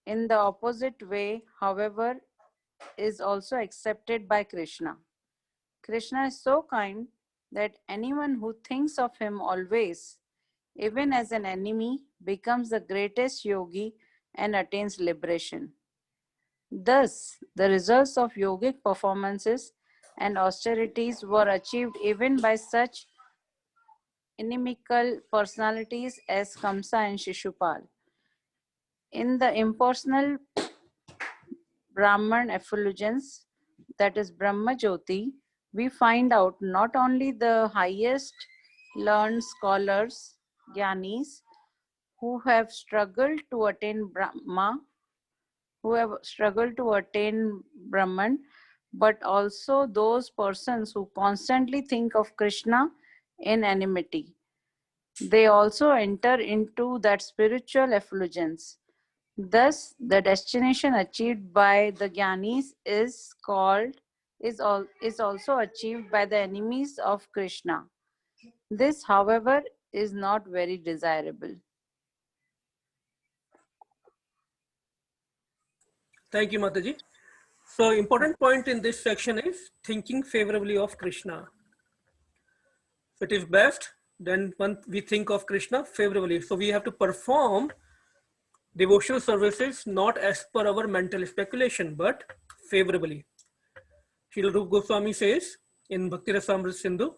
in the opposite way, however, is also accepted by Krishna. Krishna is so kind that anyone who thinks of him always, even as an enemy, becomes the greatest yogi and attains liberation. Thus, the results of yogic performances and austerities were achieved even by such inimical personalities as Kamsa and Shishupal. In the impersonal Brahman effulgence, that is Brahma Jyoti, we find out not only the highest learned scholars, Gyanis, who have struggled to attain Brahman, but also those persons who constantly think of Krishna in enmity. They also enter into that spiritual effulgence. Thus, the destination achieved by the Gyanis is also achieved by the enemies of Krishna. This, however, is not very desirable. Thank you, Mataji. So important point in this section is thinking favorably of Krishna. So it is best then when we think of Krishna favorably. So we have to perform devotional services not as per our mental speculation, but favorably. Srila Rupa Goswami says in Bhakti Rasamrita Sindhu,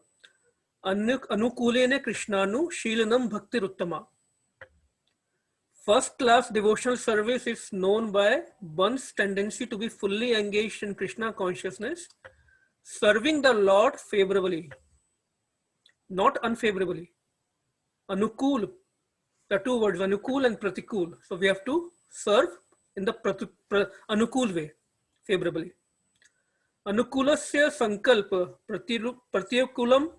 Anukulene Krishnanu Shilanam Bhakti Uttama. First class devotional service is known by one's tendency to be fully engaged in Krishna consciousness, serving the Lord favorably, not unfavorably. Anukul, the two words, Anukul and Pratikul. So we have to serve in the Anukul way, favorably. Anukulasya sankalpa pratyakulam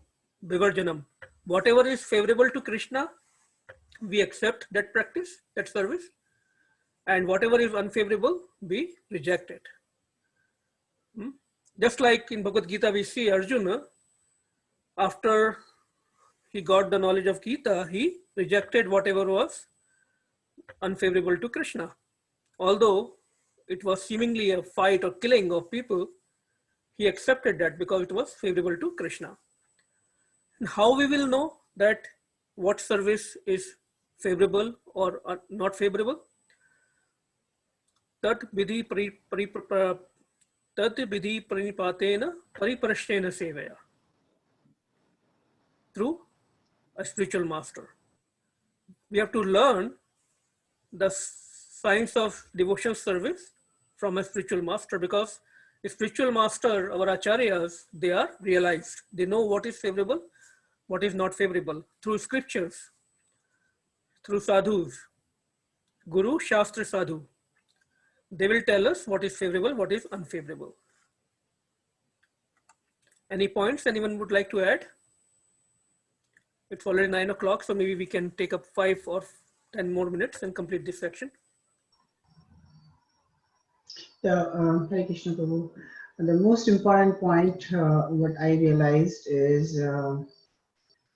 vivarjanam. Whatever is favorable to Krishna, we accept that practice, that service, and whatever is unfavorable, we reject it. Just like in Bhagavad Gita, we see Arjuna, after he got the knowledge of Gita, he rejected whatever was unfavorable to Krishna. Although it was seemingly a fight or killing of people, he accepted that because it was favorable to Krishna. And how we will know that what service is favorable or not favorable? Tat vidhi pranipatena pariprashtena sevaya. Through a spiritual master. We have to learn the science of devotional service from a spiritual master, because a spiritual master, our acharyas, they are realized. They know what is favorable, what is not favorable through scriptures, through sadhus, guru, shastra, sadhu. They will tell us what is favorable, what is unfavorable. Any points anyone would like to add? It's already 9 o'clock, so maybe we can take up 5 or 10 more minutes and complete this section. Yeah, Hare Krishna Prabhu. The most important point, what I realized is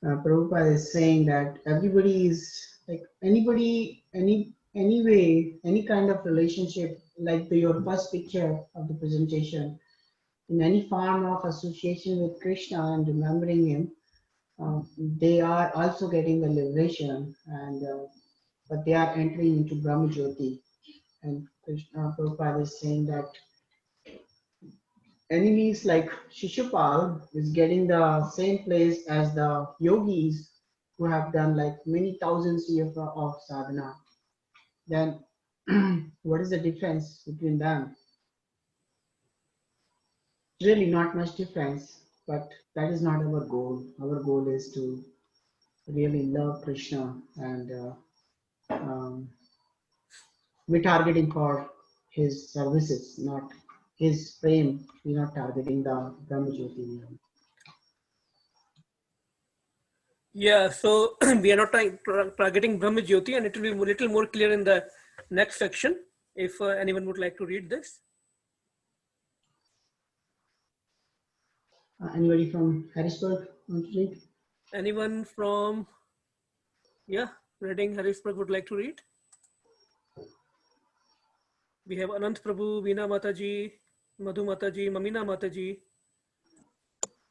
Prabhupada is saying that everybody is like anybody, any way, any kind of relationship, like your first picture of the presentation, in any form of association with Krishna and remembering him, they are also getting the liberation, and but they are entering into Brahma Jyoti. And Krishna Prabhupada is saying that enemies like Shishupal is getting the same place as the yogis who have done like many thousands years of sadhana. Then what is the difference between them? Really not much difference, but that is not our goal. Our goal is to really love Krishna, and we're targeting for his services, not his fame. We're not targeting the Brahma Jyoti. Yeah, so we are not targeting Brahma Jyoti, and it will be a little more clear in the next section if anyone would like to read this. Anybody from Harrisburg want to read? Anyone from, yeah, Reading, Harrisburg would like to read? We have Anant Prabhu, Veena Mataji, Madhu Mataji, Mamina Mataji,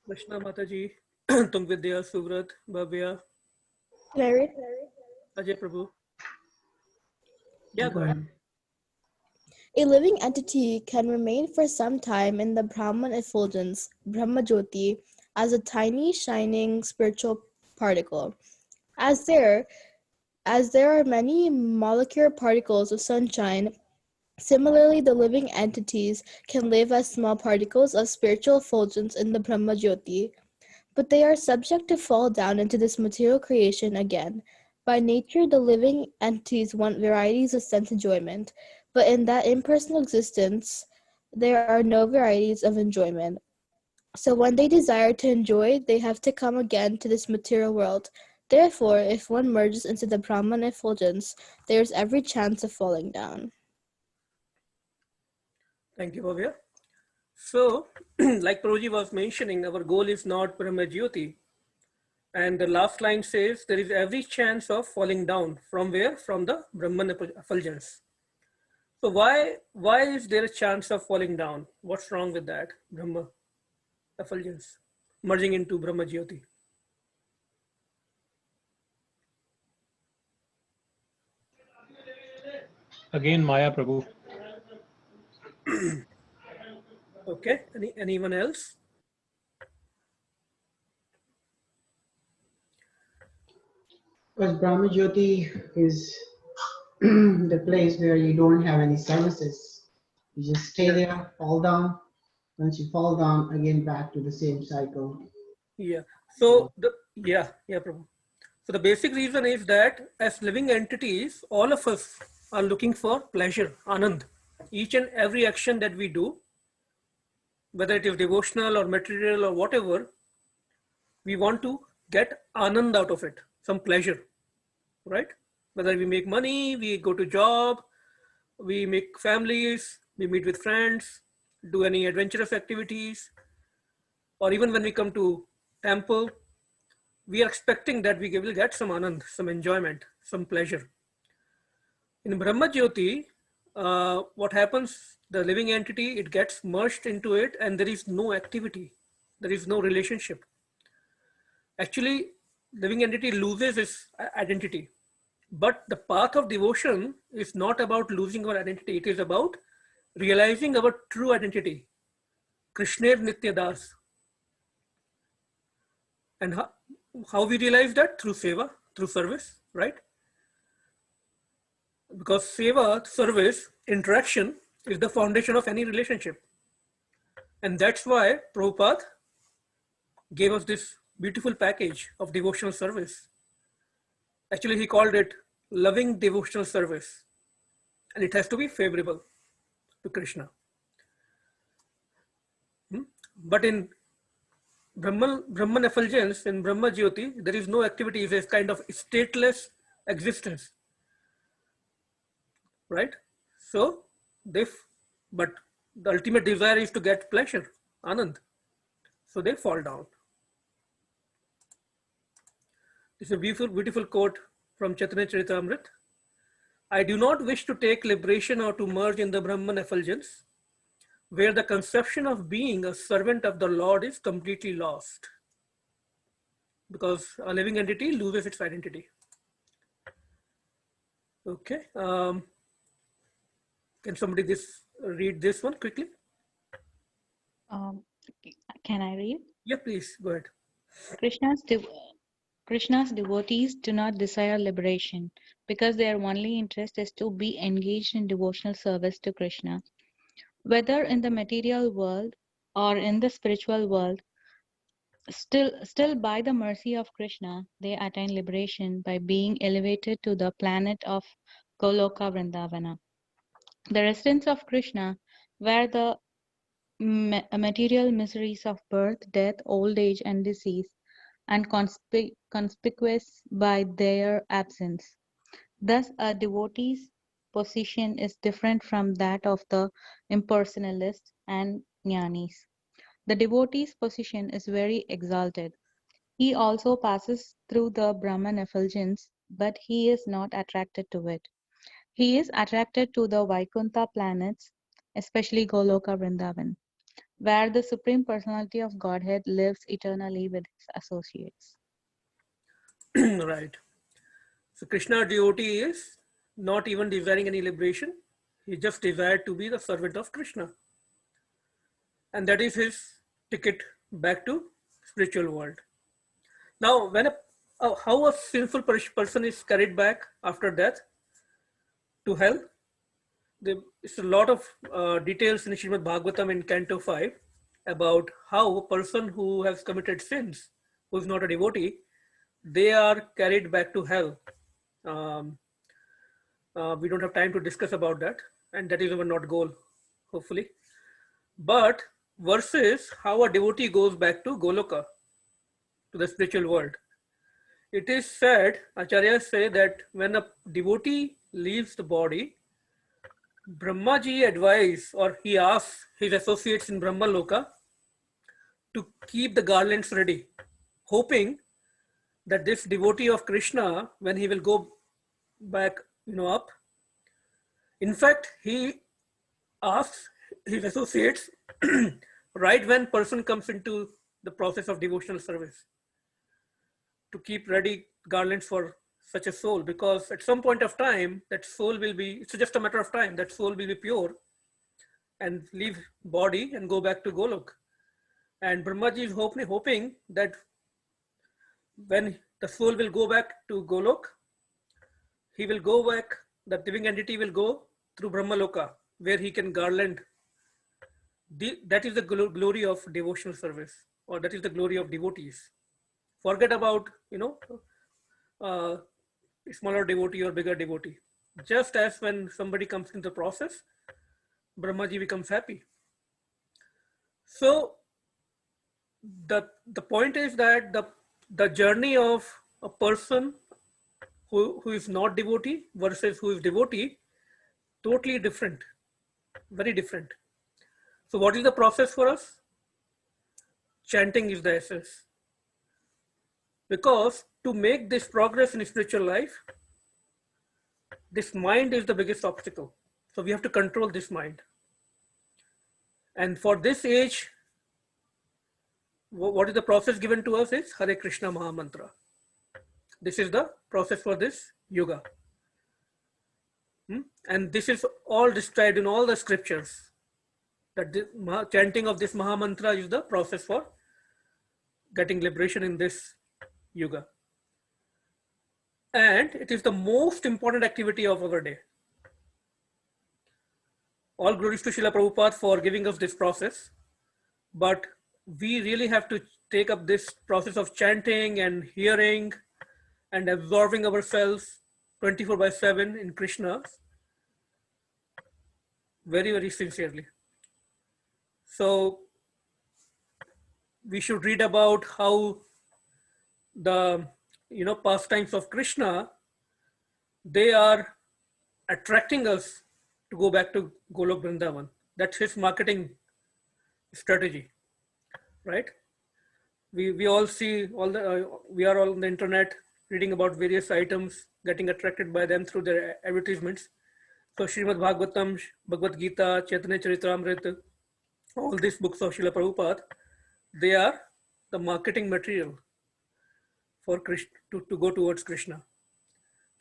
Krishna Mataji, Tungvidya, Suvrat, Bhavya, Larry? Ajay Prabhu. Yeah, Go ahead. A living entity can remain for some time in the Brahman effulgence, Brahma Jyoti, as a tiny, shining spiritual particle. As there are many molecular particles of sunshine, similarly the living entities can live as small particles of spiritual effulgence in the Brahma Jyoti. But they are subject to fall down into this material creation again. By nature, the living entities want varieties of sense enjoyment, but in that impersonal existence, there are no varieties of enjoyment. So when they desire to enjoy, they have to come again to this material world. Therefore, if one merges into the Brahman effulgence, there is every chance of falling down. Thank you, Bhavya. So, like Prabhuji was mentioning, our goal is not Brahma Jyoti. And the last line says there is every chance of falling down. From where? From the Brahman effulgence. So why is there a chance of falling down? What's wrong with that? Brahma effulgence, merging into Brahma Jyoti. Again, Maya Prabhu. Okay, anyone else? Because Brahma Jyoti is the place where you don't have any services. You just stay there, fall down. Once you fall down, again back to the same cycle. Yeah. So Prabhu. So the basic reason is that as living entities, all of us are looking for pleasure, anand. Each and every action that we do, whether it is devotional or material or whatever, we want to get anand out of it, some pleasure, right? Whether we make money, we go to job, we make families, we meet with friends, do any adventurous activities, or even when we come to temple, we are expecting that we will get some anand, some enjoyment, some pleasure. In Brahma Jyoti, what happens, the living entity, it gets merged into it and there is no activity, there is no relationship. Actually, living entity loses its identity. But the path of devotion is not about losing our identity. It is about realizing our true identity. Krishna Nitya Das. And how we realize that? Through seva, through service, right? Because seva, service, interaction is the foundation of any relationship. And that's why Prabhupada gave us this beautiful package of devotional service. Actually, he called it loving devotional service. And it has to be favorable to Krishna. But in Brahman effulgence, in Brahma Jyoti, there is no activity, it's a kind of stateless existence. Right? So, but the ultimate desire is to get pleasure, anand. So they fall down. This is a beautiful, beautiful quote from Chaitanya Charitamrita. I do not wish to take liberation or to merge in the Brahman effulgence, where the conception of being a servant of the Lord is completely lost. Because a living entity loses its identity. Okay. Can somebody read this one quickly? Um, can I read? Yeah, please, go ahead. Krishna's devotees do not desire liberation because their only interest is to be engaged in devotional service to Krishna. Whether in the material world or in the spiritual world, still by the mercy of Krishna, they attain liberation by being elevated to the planet of Goloka Vrindavana. The residents of Krishna, where the material miseries of birth, death, old age, and disease, and conspicuous by their absence. Thus, a devotee's position is different from that of the impersonalists and jnanis. The devotee's position is very exalted. He also passes through the Brahman effulgence, but he is not attracted to it. He is attracted to the Vaikuntha planets, especially Goloka Vrindavan, where the Supreme Personality of Godhead lives eternally with his associates. Right. So Krishna devotee is not even desiring any liberation. He just desired to be the servant of Krishna. And that is his ticket back to spiritual world. Now, when how a sinful person is carried back after death to hell. It's a lot of details in Srimad Bhagavatam in Canto 5 about how a person who has committed sins, who is not a devotee, they are carried back to hell. Um, we don't have time to discuss about that, and that is our not goal, hopefully. But versus how a devotee goes back to Goloka, to the spiritual world. It is said, Acharyas say that when a devotee leaves the body, Brahmaji advised, or he asks his associates in Brahma Loka to keep the garlands ready, hoping that this devotee of Krishna, when he will go back, up, in fact, he asks his associates right when person comes into the process of devotional service to keep ready garlands for such a soul, because at some point of time that soul will be, it's just a matter of time, that soul will be pure and leave body and go back to Golok. And Brahmaji is hoping that when the soul will go back to Golok, he will go back, the living entity will go through Brahmaloka, where he can garland. That is the glory of devotional service, or that is the glory of devotees. Forget about, smaller devotee or bigger devotee. Just as when somebody comes in the process, Brahmaji becomes happy. So the point is that the journey of a person who is not devotee versus who is devotee, totally different, very different. So what is the process for us? Chanting is the essence. Because to make this progress in spiritual life, this mind is the biggest obstacle. So we have to control this mind. And for this age, what is the process given to us is Hare Krishna Maha Mantra. This is the process for this yoga. And this is all described in all the scriptures, that the chanting of this Maha Mantra is the process for getting liberation in this yoga. And it is the most important activity of our day. All glories to Srila Prabhupada for giving us this process. But we really have to take up this process of chanting and hearing and absorbing ourselves 24/7 in Krishna very, very sincerely. So we should read about how the pastimes of Krishna, they are attracting us to go back to Golok Vrindavan. That's his marketing strategy, right? We all see we are all on the internet reading about various items, getting attracted by them through their advertisements. So Srimad Bhagavatam, Bhagavad Gita, Chaitanya Charitamrita, all these books of Srila Prabhupada, they are the marketing material for Krishna, to go towards Krishna.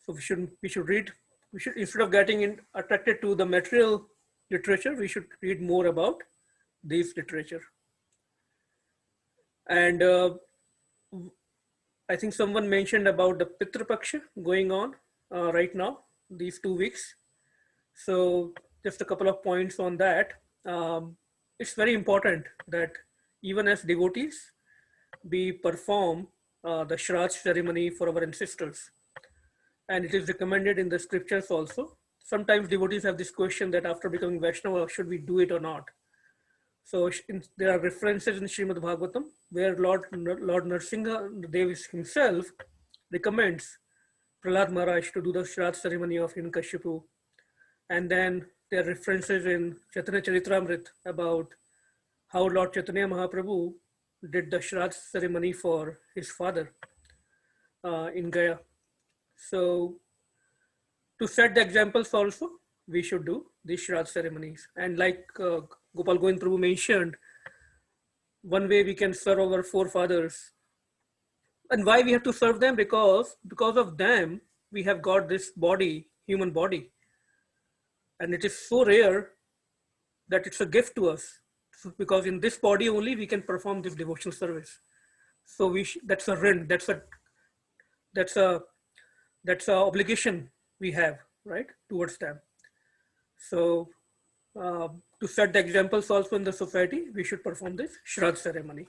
So we should read, instead of getting attracted to the material literature, we should read more about this literature. And I think someone mentioned about the Pitra Paksha going on right now, these 2 weeks. So just a couple of points on that. It's very important that even as devotees, we perform the Shraddh ceremony for our ancestors. And it is recommended in the scriptures also. Sometimes devotees have this question that after becoming Vaishnava, should we do it or not? So there are references in Srimad Bhagavatam where Lord Nrsimha Dev himself recommends Prahlad Maharaj to do the Shraddh ceremony of Hiranyakashipu. And then there are references in Chaitanya Charitamrita about how Lord Chaitanya Mahaprabhu did the Shraddh ceremony for his father in Gaya. So to set the examples also, we should do these Shraddh ceremonies. And like Gopal Govind Prabhu mentioned, one way we can serve our forefathers. And why we have to serve them? Because of them, we have got this body, human body. And it is so rare that it's a gift to us, because in this body only we can perform this devotional service. So that's a rin, that's a that's a obligation we have, right, towards them. So to set the examples also in the society, we should perform this Shraddha ceremony.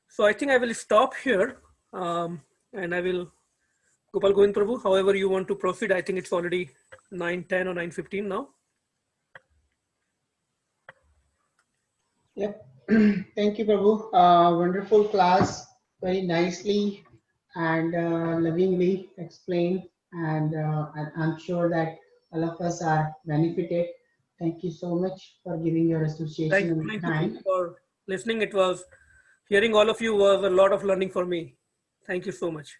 So I think I will stop here, and I will, Gopal Govind Prabhu, however you want to proceed. I think it's already 9:10 or 9:15 now. Yep. Thank you, Prabhu. Wonderful class, very nicely and lovingly explained, and I'm sure that all of us are benefited. Thank you so much for giving your association and Thank time. you for listening. It was, hearing all of you was a lot of learning for me. Thank you so much.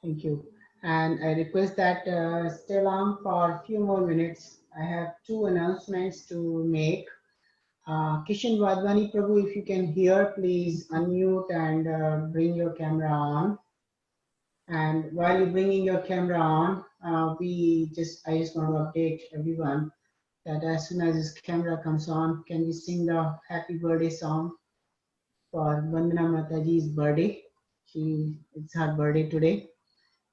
Thank you. And I request that stay on for a few more minutes. I have 2 announcements to make. Kishan Wadhwani Prabhu, if you can hear, please unmute and bring your camera on. And while you're bringing your camera on, I just want to update everyone that as soon as this camera comes on, can we sing the happy birthday song for Vandana Mataji's birthday? It's her birthday today.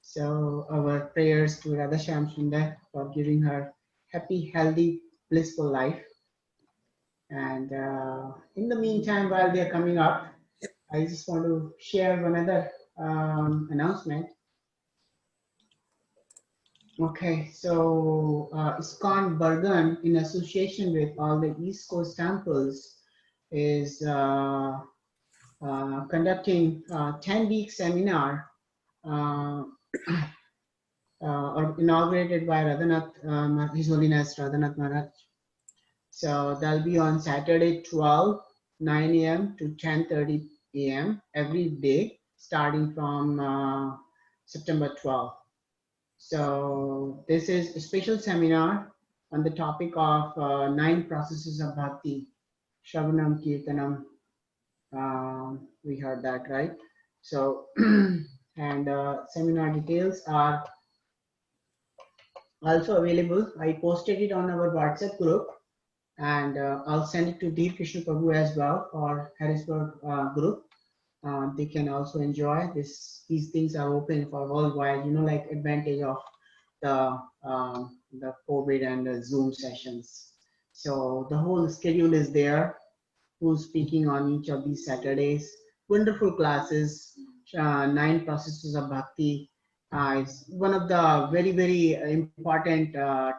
So our prayers to Radha Shyam Sundar for giving her happy, healthy, blissful life. And in the meantime, while they're coming up, I just want to share one other announcement. Okay, so ISKCON Bergen, in association with all the East Coast temples, is conducting a 10-week seminar inaugurated by Radhanath, His Holiness Radhanath Maharaj. So that'll be on Saturday, 9 a.m. to 10:30 a.m. every day, starting from September 12th. So this is a special seminar on the topic of 9 processes of bhakti, Shravanam, Kirtanam. We heard that, right? So, and seminar details are also available. I posted it on our WhatsApp group, and I'll send it to Dhir Krishna Prabhu as well, or Harrisburg group. They can also enjoy this. These things are open for worldwide, like advantage of the COVID and the Zoom sessions. So the whole schedule is there. Who's speaking on each of these Saturdays? Wonderful classes, 9 processes of bhakti. It's one of the very, very important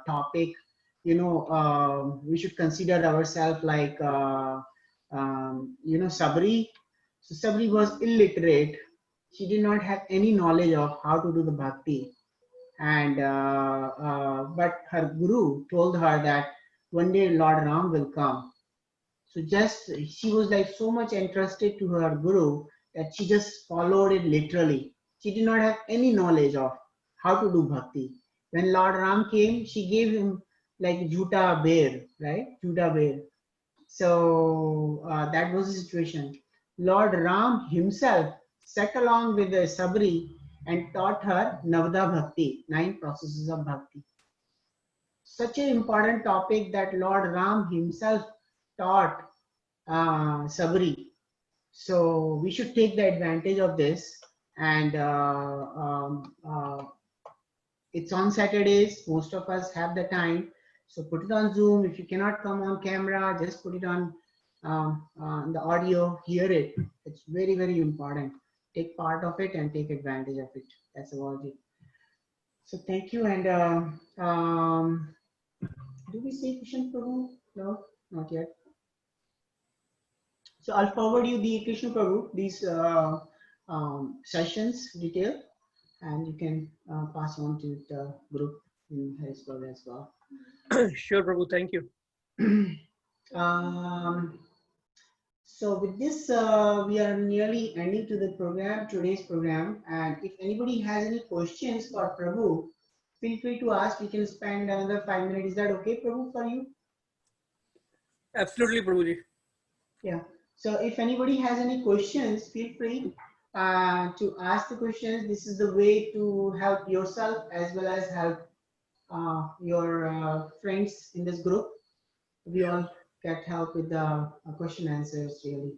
topic. We should consider ourselves like, Sabri. So Sabri was illiterate. She did not have any knowledge of how to do the bhakti. And but her guru told her that one day Lord Ram will come. So she was like so much interested to her guru that she just followed it literally. She did not have any knowledge of how to do bhakti. When Lord Ram came, she gave him like Jhuta bear, right? Jhuta bear. So that was the situation. Lord Ram himself sat along with the Sabri and taught her Navada Bhakti, 9 processes of bhakti. Such an important topic that Lord Ram himself taught Sabri. So we should take the advantage of this. And it's on Saturdays. Most of us have the time. So put it on Zoom. If you cannot come on camera, just put it on the audio, hear it. It's very, very important. Take part of it and take advantage of it. That's about it. So thank you. And do we see Krishan Prabhu? No, not yet. So I'll forward you the Krishna Prabhu, these sessions detail, and you can pass on to the group in Harrisburg as well. Sure, Prabhu. Thank you. So with this, we are nearly ending to the program, today's program. And if anybody has any questions for Prabhu, feel free to ask. We can spend another 5 minutes. Is that okay, Prabhu, for you? Absolutely, Prabhuji. Yeah. So if anybody has any questions, feel free to ask the questions. This is the way to help yourself as well as help your friends in this group. We all get help with the question answers, really.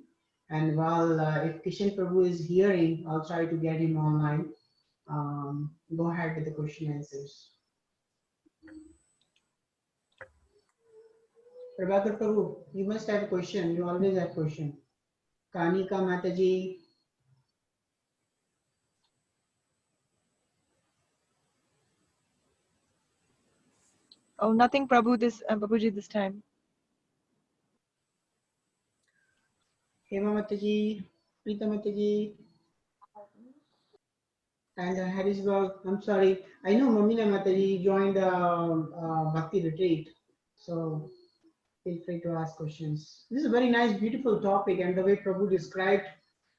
And while if Kishan Prabhu is hearing, I'll try to get him online. Go ahead with the question answers. Prabhakar Prabhu, you must have a question. You always have a question. Kanika Mataji. Oh, nothing, Prabhu. Prabhuji, this time. Hema Mataji. Preeta Mataji. And Harrisburg. I'm sorry. I know Mamina Mataji joined the Bhakti retreat. So feel free to ask questions. This is a very nice, beautiful topic, and the way Prabhu described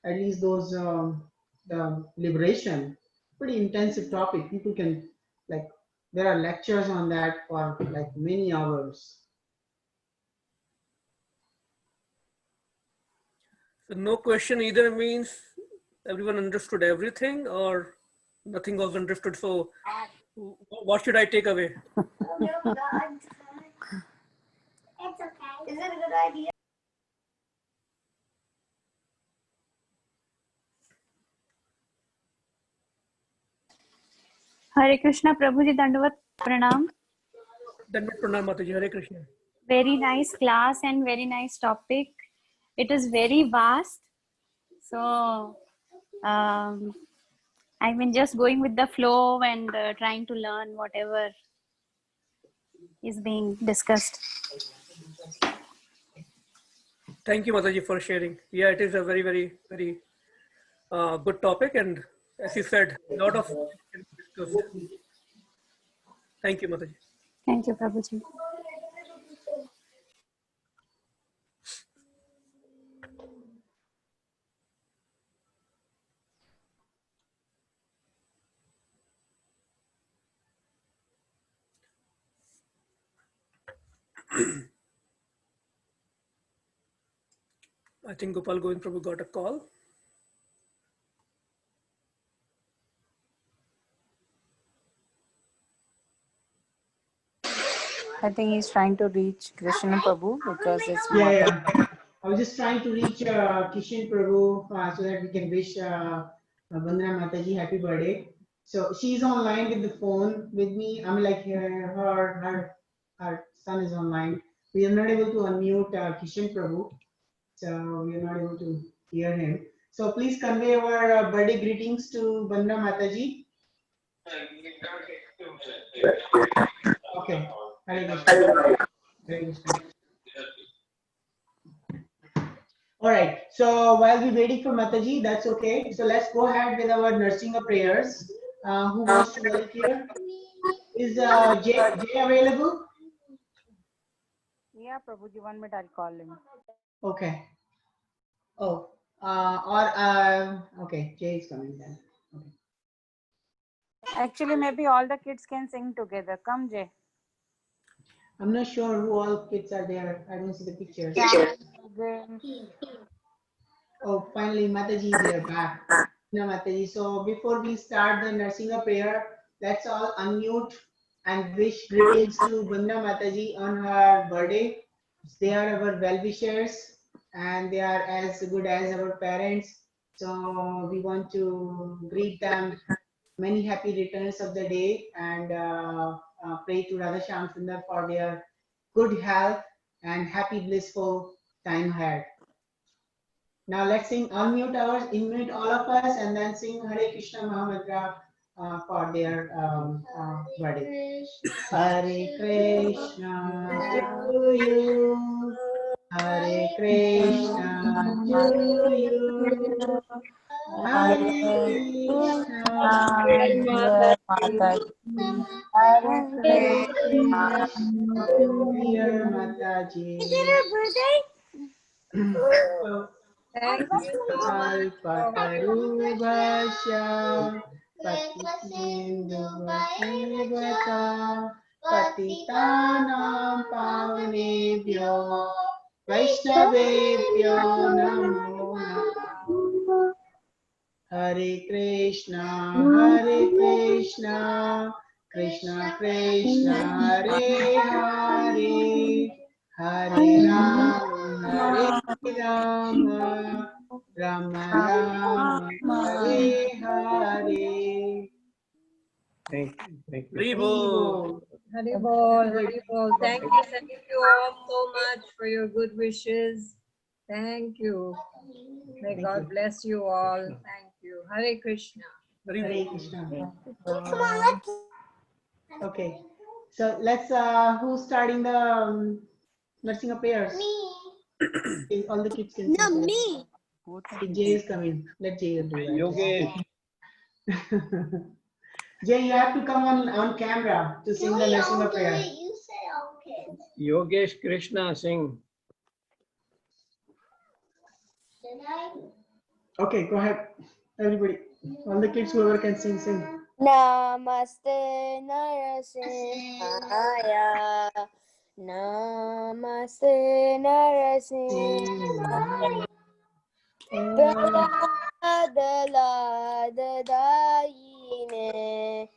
at least those the liberation, pretty intensive topic. People can like there are lectures on that for like many hours. So no question either means everyone understood everything or nothing was understood. So what should I take away? It's okay. Is it a good idea? Hare Krishna, Prabhuji Dandavat Pranam. Dandavat Pranam Mataji, Hare Krishna. Very nice class and very nice topic. It is very vast. So, I mean, just going with the flow and trying to learn whatever is being discussed. Thank you, Mataji, for sharing. Yeah, it is a very, very, very good topic. And as you said, a lot of discussed. Thank you, Mataji. Thank you, Prabhuji. I think Gopal Govind Prabhu got a call. I think he's trying to reach Krishna Prabhu because it's Yeah. I was just trying to reach Kishan Prabhu so that we can wish Vandana Mataji happy birthday. So she's online with the phone with me. I'm like her son is online. We are not able to unmute Kishan Prabhu, so we are not able to hear him. So please convey our birthday greetings to Vandana Mataji. Okay. Hare Krishna. Hare Krishna. All right. So while we're waiting for Mataji, that's okay. So let's go ahead with our nursing prayers. Who wants to volunteer? Is Jay available? Yeah, Prabhuji, 1 minute, I'll call him. Okay. Oh, okay. Jay is coming then. Okay. Actually, maybe all the kids can sing together. Come, Jay. I'm not sure who all kids are there. I don't see the pictures. Oh, finally, Mataji is here back. No, Mataji. So before we start the nursing prayer, let's all unmute and wish greetings to Bunda Mataji on her birthday. They are our well-wishers and they are as good as our parents. So we want to greet them many happy returns of the day and pray to Radha Shyam Sundar for their good health and happy blissful time ahead. Now let's sing, unmute all of us and then sing Hare Krishna Mahamantra for their birthday. Hare Krishna to you, Hare Krishna to you, Hare Krishna, Hare dear Mataji. Is it her birthday? Kalpatarubhasya Patisindu Patitanam Pavanebhyo Vaishnavebhyo Namo Namaha. Hare Krishna, Krishna Krishna, Hare Hare, Hare Rama, Rama Rama Hare Hare. Thank you. Thank you. Haribo. Haribol, Haribol. Thank you all so much for your good wishes. Thank you. May God bless you all. Thank you. Hare Krishna. Hare Krishna. Okay, so let's who's starting the Narsinga prayers? Me. All the kids can No, sing. me. Okay, Jay is coming. Let Jay do that. Yogesh. Jay, you have to come on camera to sing the Narsinga prayer. You say okay. Yogesh Krishna sing. Should I? Okay, go ahead. Everybody. All the kids, whoever can sing, sing. Namaste Narasimhaya. Namaste Narasimhaya. Praladadayine.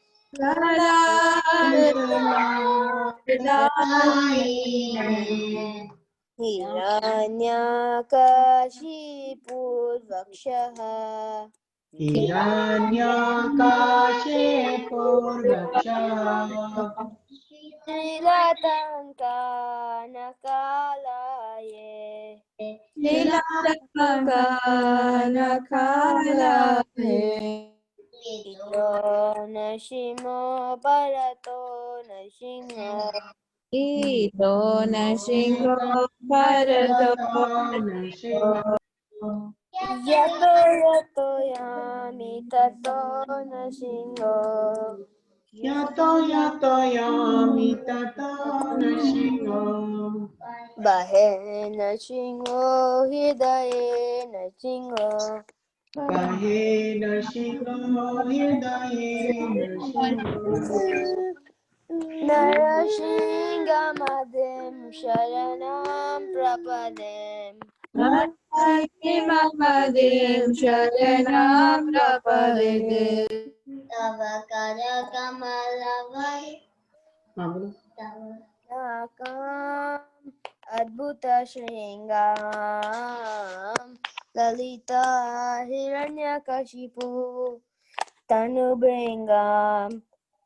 Hiranyakashipurvakshaha. Hiranyakashe purvaksha. Trilatankanakalaye. Ito nashimo barato nashingo. Ito Nashingo Bharata Yato yato yami tato nashingo. Yato yato yami tato nashingo. Bahe nashingo hidaye nashingo. Bahe nashingo hirdaye nashingo. Narashingamadem sharanam prapadem. Mamadim Sharanam Rapade Tavakara Kamalavai. Nakam adbhuta shringam. Lalita hiranyakashipu tanubringam.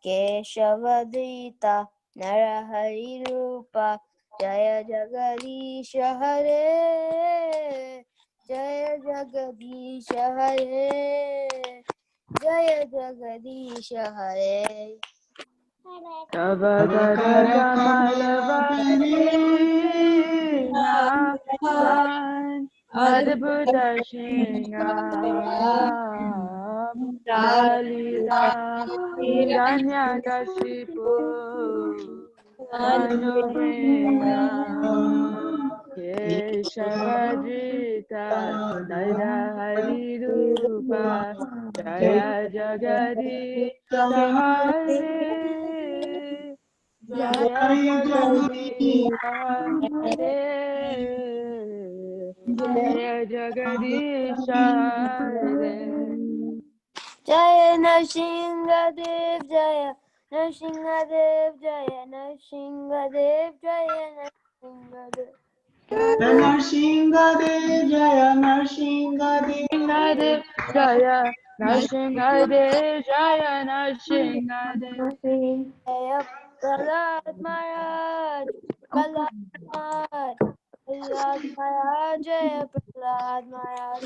Keshavadita Narahari Rupa. Jaya Jagadisha Hare. Jaya Jagadisha Hare. Jaya Jagadisha Hare. Tavakara Kamalavai. Nakan Adbhuta Shringam Lalita Hiranyakashipu Tanubringam Keshavadrita Narahari Rupa Jaya Jagadisha Hare Jaya Jagadisha Hare Jaya Jagadisha Hare. Jaya Nrsimhadev Jaya Nrsimhadev Jaya Nrsimhadev Jaya Nrsimhadev. Narsinghadev Jaya Narsinghadev Nrsimhadev Jaya Nrsimhadev Jaya Nrsimhadev. Jaya Prahlad Maharaj Prahlad Maharaj Prahlad Maharaj Jaya Prahlad Maharaj.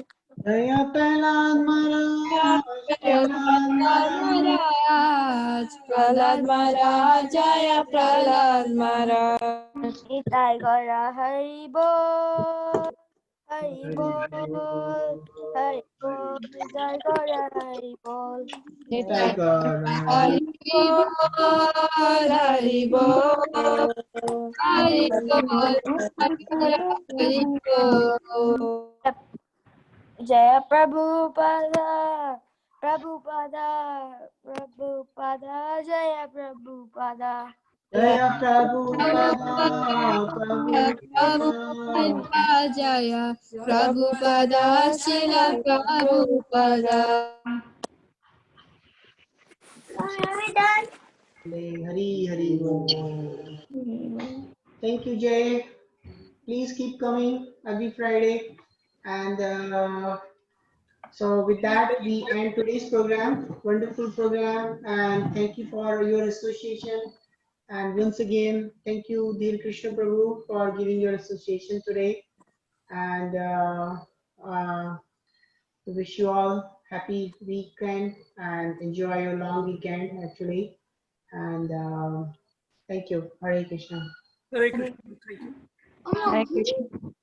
Jaya Prahlad Maharaj Prahlad Maharaj Prahlad Maharaj Jaya Prahlad Maharaj Nitai Gaura Hari Bol Hari Bol Hari Bol Nitai Gaura Hari Bol. Nitai Gaura Hari Bol Hari Bol Hari Bol. Jaya Prabhupada Prabhupada Prabhupada Jaya Prabhupada. Jaya Prabhupada Prabhupada Jaya Prabhupada Srila Prabhupada. Are we done? Hari Hari Bol. Thank you, Jay. Please keep coming every Friday. And so with that, we end today's program. Wonderful program, and thank you for your association. And once again, thank you, Dhir Krishna Prabhu, for giving your association today. And wish you all happy weekend and enjoy your long weekend actually. And thank you. Hare Krishna. Hare Krishna. Thank you. Hare Krishna.